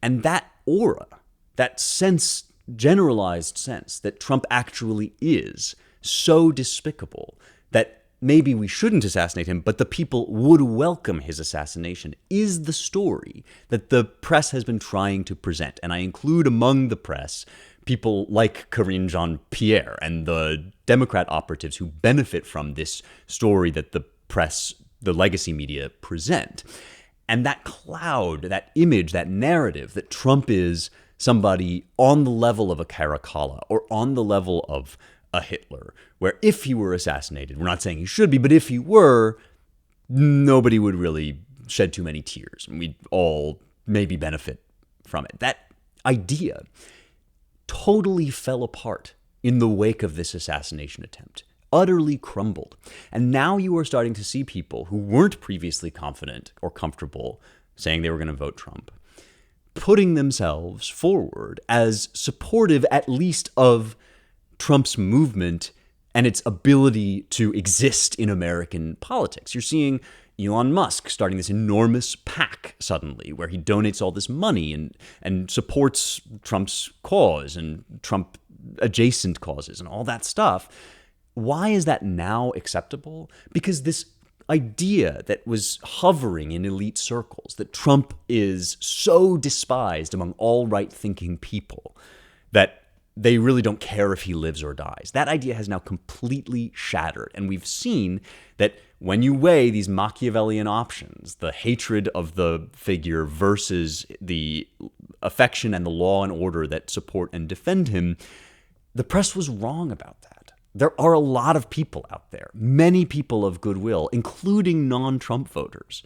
And that aura, that sense, generalized sense that Trump actually is so despicable that maybe we shouldn't assassinate him, but the people would welcome his assassination, is the story that the press has been trying to present. And I include among the press people like Karine Jean-Pierre and the Democrat operatives who benefit from this story that the press, the legacy media, present. And that cloud, that image, that narrative that Trump is somebody on the level of a Caracalla or on the level of a Hitler, where if he were assassinated, we're not saying he should be, but if he were, nobody would really shed too many tears, and we'd all maybe benefit from it. That idea totally fell apart in the wake of this assassination attempt, utterly crumbled. And now you are starting to see people who weren't previously confident or comfortable saying they were going to vote Trump, putting themselves forward as supportive at least of Trump's movement and its ability to exist in American politics. You're seeing Elon Musk starting this enormous PAC suddenly, where he donates all this money and supports Trump's cause and Trump-adjacent causes and all that stuff. Why is that now acceptable? Because this idea that was hovering in elite circles, that Trump is so despised among all right-thinking people that they really don't care if he lives or dies. That idea has now completely shattered. And we've seen that when you weigh these Machiavellian options, the hatred of the figure versus the affection and the law and order that support and defend him, the press was wrong about that. There are a lot of people out there, many people of goodwill, including non-Trump voters,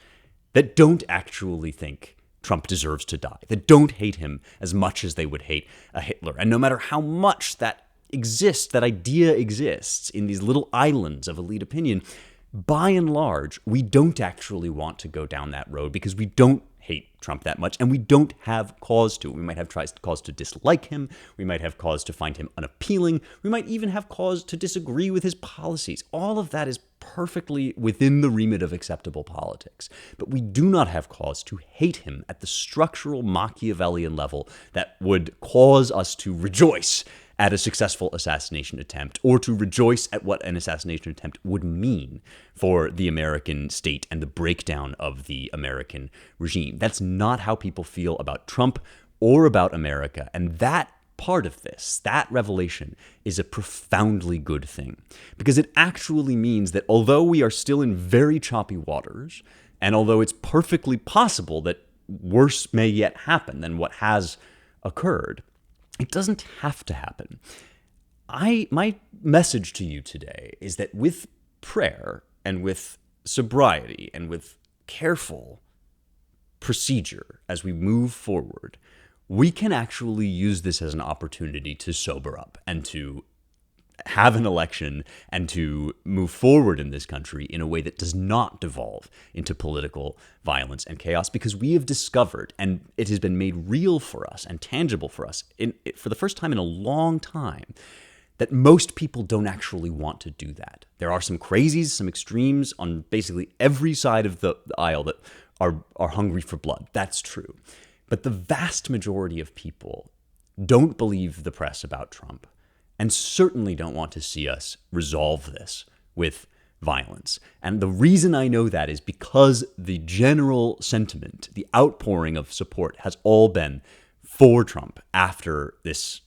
that don't actually think Trump deserves to die, that don't hate him as much as they would hate a Hitler. And no matter how much that exists, that idea exists in these little islands of elite opinion, by and large, we don't actually want to go down that road because we don't hate Trump that much, and we don't have cause to. We might have cause to dislike him. We might have cause to find him unappealing. We might even have cause to disagree with his policies. All of that is perfectly within the remit of acceptable politics. But we do not have cause to hate him at the structural Machiavellian level that would cause us to rejoice at a successful assassination attempt, or to rejoice at what an assassination attempt would mean for the American state and the breakdown of the American regime. That's not how people feel about Trump or about America. And that part of this, that revelation, is a profoundly good thing, because it actually means that although we are still in very choppy waters, and although it's perfectly possible that worse may yet happen than what has occurred, it doesn't have to happen. My message to you today is that with prayer and with sobriety and with careful procedure as we move forward, we can actually use this as an opportunity to sober up and to have an election and to move forward in this country in a way that does not devolve into political violence and chaos, because we have discovered, and it has been made real for us and tangible for us for the first time in a long time, that most people don't actually want to do that. There are some crazies, some extremes on basically every side of the aisle that are hungry for blood. That's true. But the vast majority of people don't believe the press about Trump, and certainly don't want to see us resolve this with violence. And the reason I know that is because the general sentiment, the outpouring of support, has all been for Trump after this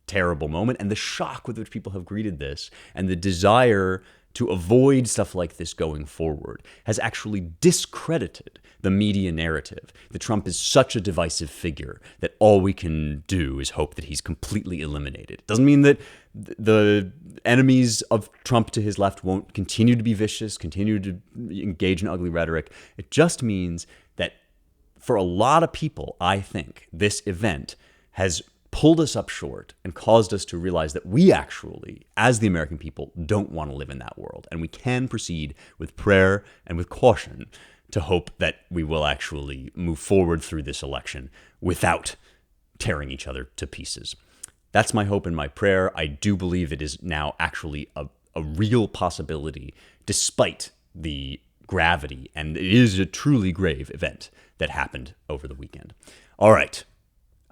terrible moment, and the shock with which people have greeted this, and the desire to avoid stuff like this going forward, has actually discredited the media narrative that Trump is such a divisive figure that all we can do is hope that he's completely eliminated. It doesn't mean that the enemies of Trump to his left won't continue to be vicious, continue to engage in ugly rhetoric. It just means that for a lot of people, I think this event has pulled us up short and caused us to realize that we actually, as the American people, don't want to live in that world. And we can proceed with prayer and with caution to hope that we will actually move forward through this election without tearing each other to pieces. That's my hope and my prayer. I do believe it is now actually a real possibility, despite the gravity, and it is a truly grave event that happened over the weekend. All right.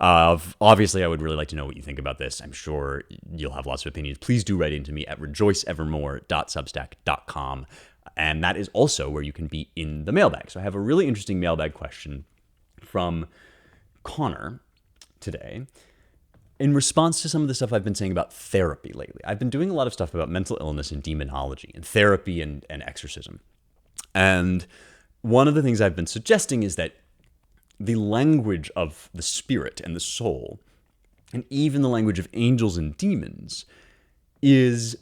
Obviously, I would really like to know what you think about this. I'm sure you'll have lots of opinions. Please do write into me at rejoiceevermore.substack.com. And that is also where you can be in the mailbag. So I have a really interesting mailbag question from Connor today in response to some of the stuff I've been saying about therapy lately. I've been doing a lot of stuff about mental illness and demonology and therapy and exorcism. And one of the things I've been suggesting is that the language of the spirit and the soul, and even the language of angels and demons, is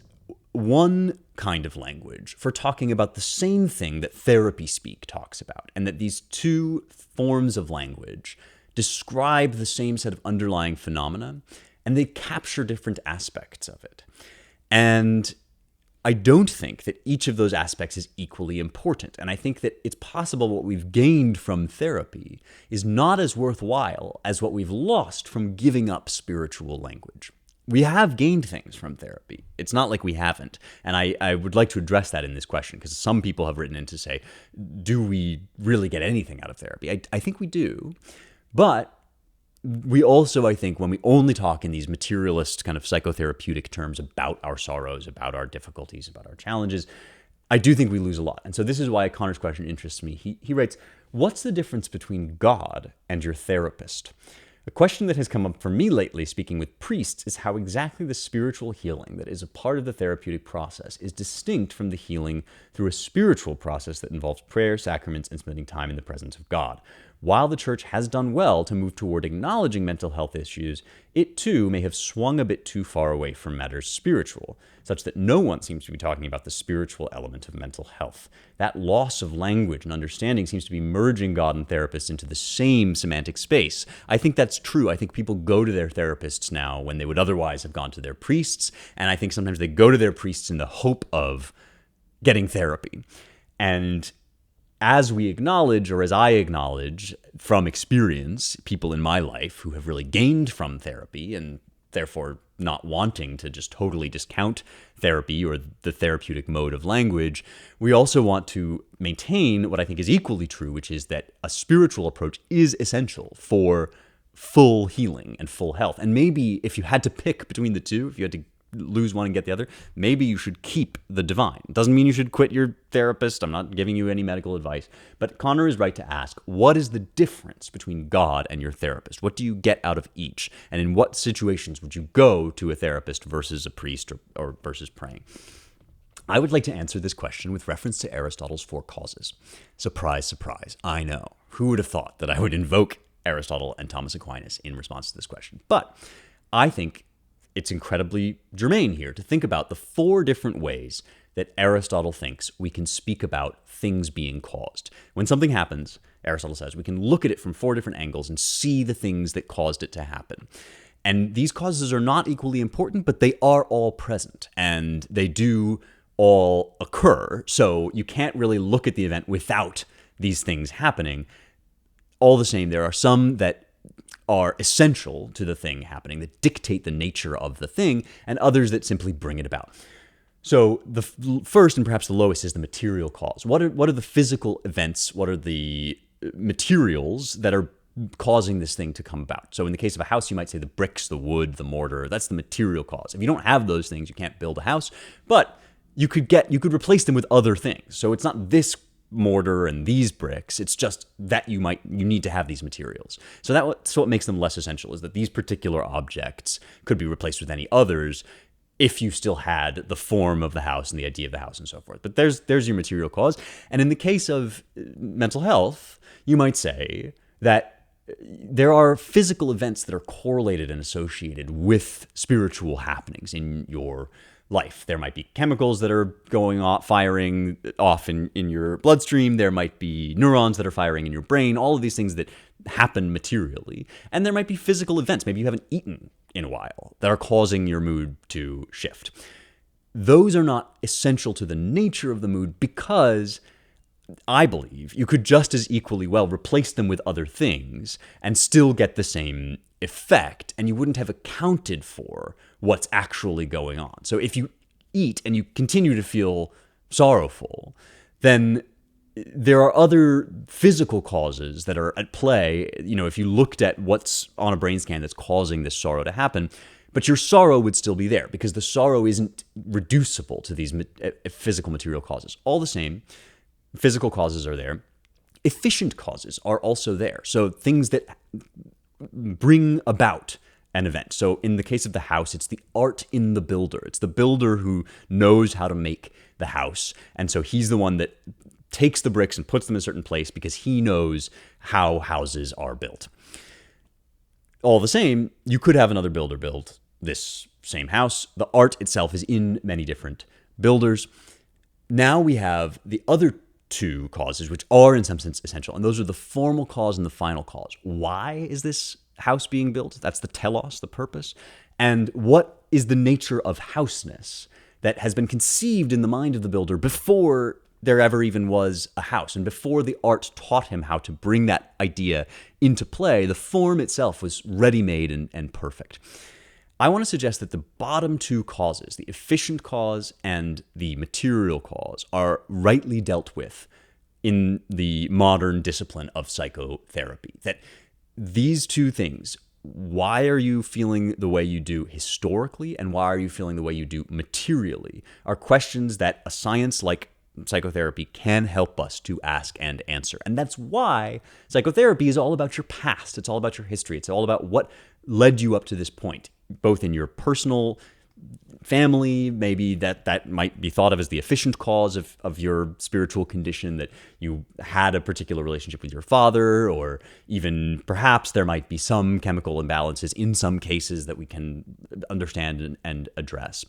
one kind of language for talking about the same thing that therapy speak talks about, and that these two forms of language describe the same set of underlying phenomena, and they capture different aspects of it. And I don't think that each of those aspects is equally important. And I think that it's possible what we've gained from therapy is not as worthwhile as what we've lost from giving up spiritual language. We have gained things from therapy. It's not like we haven't. And I would like to address that in this question, because some people have written in to say, do we really get anything out of therapy? I think we do. But we also, I think, when we only talk in these materialist kind of psychotherapeutic terms about our sorrows, about our difficulties, about our challenges, I do think we lose a lot. And so this is why Connor's question interests me. He writes, what's the difference between God and your therapist? A question that has come up for me lately, speaking with priests, is how exactly the spiritual healing that is a part of the therapeutic process is distinct from the healing through a spiritual process that involves prayer, sacraments, and spending time in the presence of God. While the church has done well to move toward acknowledging mental health issues, it too may have swung a bit too far away from matters spiritual, such that no one seems to be talking about the spiritual element of mental health. That loss of language and understanding seems to be merging God and therapists into the same semantic space. I think that's true. I think people go to their therapists now when they would otherwise have gone to their priests, and I think sometimes they go to their priests in the hope of getting therapy. And as we acknowledge, or as I acknowledge from experience, people in my life who have really gained from therapy and therefore not wanting to just totally discount therapy or the therapeutic mode of language, we also want to maintain what I think is equally true, which is that a spiritual approach is essential for full healing and full health. And maybe if you had to pick between the two, if you had to lose one and get the other, maybe you should keep the divine. Doesn't mean you should quit your therapist. I'm not giving you any medical advice. But Connor is right to ask, what is the difference between God and your therapist? What do you get out of each? And in what situations would you go to a therapist versus a priest or versus praying? I would like to answer this question with reference to Aristotle's four causes. Surprise, surprise. I know. Who would have thought that I would invoke Aristotle and Thomas Aquinas in response to this question? But I think it's incredibly germane here to think about the four different ways that Aristotle thinks we can speak about things being caused. When something happens, Aristotle says, we can look at it from four different angles and see the things that caused it to happen. And these causes are not equally important, but they are all present, and they do all occur. So you can't really look at the event without these things happening. All the same, there are some that are essential to the thing happening, that dictate the nature of the thing, and others that simply bring it about. So the first and perhaps the lowest is the material cause. What are the physical events? What are the materials that are causing this thing to come about? So in the case of a house, you might say the bricks, the wood, the mortar. That's the material cause. If you don't have those things, you can't build a house. But you could replace them with other things. So it's not this mortar and these bricks. It's just that you need to have these materials. So that's what makes them less essential, is that these particular objects could be replaced with any others if you still had the form of the house and the idea of the house and so forth. But there's your material cause. And in the case of mental health, you might say that there are physical events that are correlated and associated with spiritual happenings in your life. There might be chemicals that are going off, firing off in your bloodstream. There might be neurons that are firing in your brain, all of these things that happen materially. And there might be physical events. Maybe you haven't eaten in a while that are causing your mood to shift. Those are not essential to the nature of the mood, because I believe you could just as equally well replace them with other things and still get the same effect, and you wouldn't have accounted for what's actually going on. So if you eat and you continue to feel sorrowful, then there are other physical causes that are at play. You know, if you looked at what's on a brain scan that's causing this sorrow to happen, but your sorrow would still be there because the sorrow isn't reducible to these physical material causes. All the same, physical causes are there. Efficient causes are also there. So things that bring about an event. So in the case of the house, it's the art in the builder. It's the builder who knows how to make the house. And so he's the one that takes the bricks and puts them in a certain place because he knows how houses are built. All the same, you could have another builder build this same house. The art itself is in many different builders. Now we have the other two causes, which are in some sense essential, and those are the formal cause and the final cause. Why is this house being built? That's the telos, the purpose. And what is the nature of houseness that has been conceived in the mind of the builder before there ever even was a house, and before the art taught him how to bring that idea into play? The form itself was ready-made and perfect. I want to suggest that the bottom two causes, the efficient cause and the material cause, are rightly dealt with in the modern discipline of psychotherapy. That these two things, why are you feeling the way you do historically and why are you feeling the way you do materially, are questions that a science like psychotherapy can help us to ask and answer. And that's why psychotherapy is all about your past. It's all about your history. It's all about what led you up to this point, both in your personal family, maybe that might be thought of as the efficient cause of your spiritual condition, that you had a particular relationship with your father, or even perhaps there might be some chemical imbalances in some cases that we can understand and address.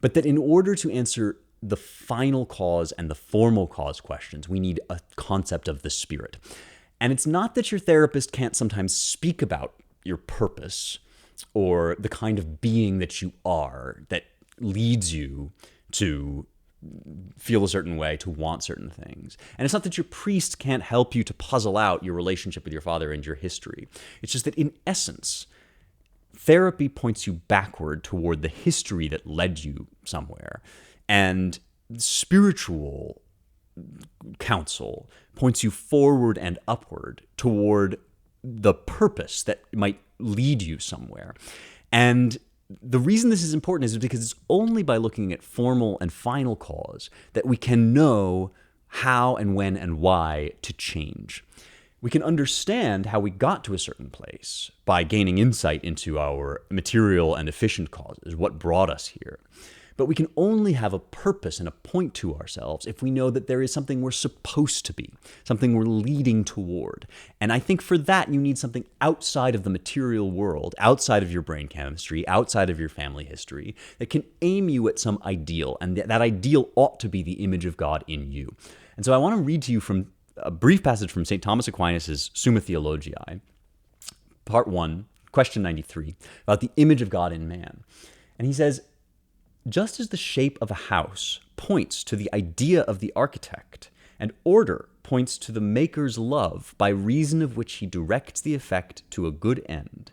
But that in order to answer the final cause and the formal cause questions, we need a concept of the spirit. And it's not that your therapist can't sometimes speak about your purpose or the kind of being that you are that leads you to feel a certain way, to want certain things. And it's not that your priest can't help you to puzzle out your relationship with your father and your history. It's just that in essence, therapy points you backward toward the history that led you somewhere. And spiritual counsel points you forward and upward toward the purpose that might lead you somewhere. And the reason this is important is because it's only by looking at formal and final cause that we can know how and when and why to change. We can understand how we got to a certain place by gaining insight into our material and efficient causes, what brought us here. But we can only have a purpose and a point to ourselves if we know that there is something we're supposed to be, something we're leading toward. And I think for that, you need something outside of the material world, outside of your brain chemistry, outside of your family history, that can aim you at some ideal. And that ideal ought to be the image of God in you. And so I want to read to you from a brief passage from St. Thomas Aquinas' Summa Theologiae, part 1, question 93, about the image of God in man. And he says, just as the shape of a house points to the idea of the architect, and order points to the maker's love, by reason of which he directs the effect to a good end,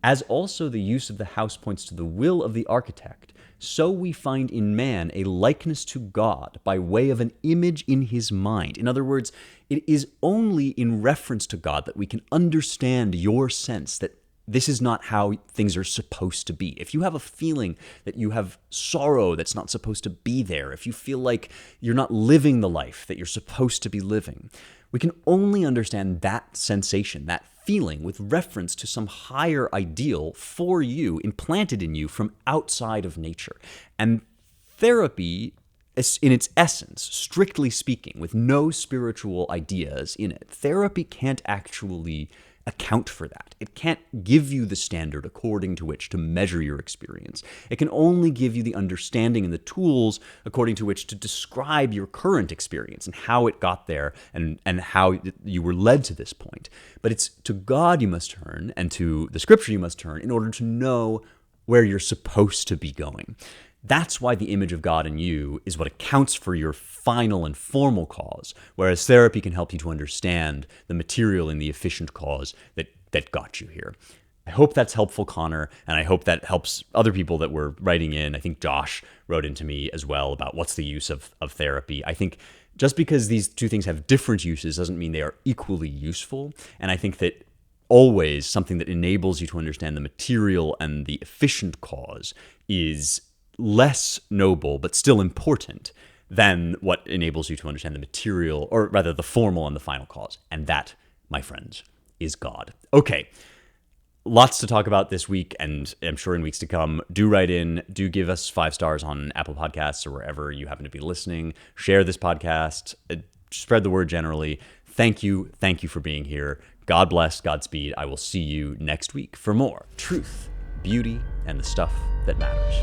as also the use of the house points to the will of the architect, so we find in man a likeness to God by way of an image in his mind. In other words, it is only in reference to God that we can understand your sense that this is not how things are supposed to be. If you have a feeling that you have sorrow that's not supposed to be there, if you feel like you're not living the life that you're supposed to be living, we can only understand that sensation, that feeling, with reference to some higher ideal for you, implanted in you from outside of nature. And therapy, in its essence, strictly speaking, with no spiritual ideas in it, therapy can't actually account for that. It can't give you the standard according to which to measure your experience. It can only give you the understanding and the tools according to which to describe your current experience and how it got there and how you were led to this point. But it's to God you must turn, and to the scripture you must turn, in order to know where you're supposed to be going. That's why the image of God in you is what accounts for your final and formal cause, whereas therapy can help you to understand the material and the efficient cause that got you here. I hope that's helpful, Connor, and I hope that helps other people that were writing in. I think Josh wrote into me as well about what's the use of therapy. I think just because these two things have different uses doesn't mean they are equally useful, and I think that always something that enables you to understand the material and the efficient cause is less noble, but still important, than what enables you to understand the material, or rather the formal and the final cause. And that, my friends, is God. Okay, lots to talk about this week, and I'm sure in weeks to come. Do write in, do give us 5 stars on Apple Podcasts or wherever you happen to be listening. Share this podcast, spread the word generally. Thank you for being here. God bless, Godspeed. I will see you next week for more truth, beauty, and the stuff that matters.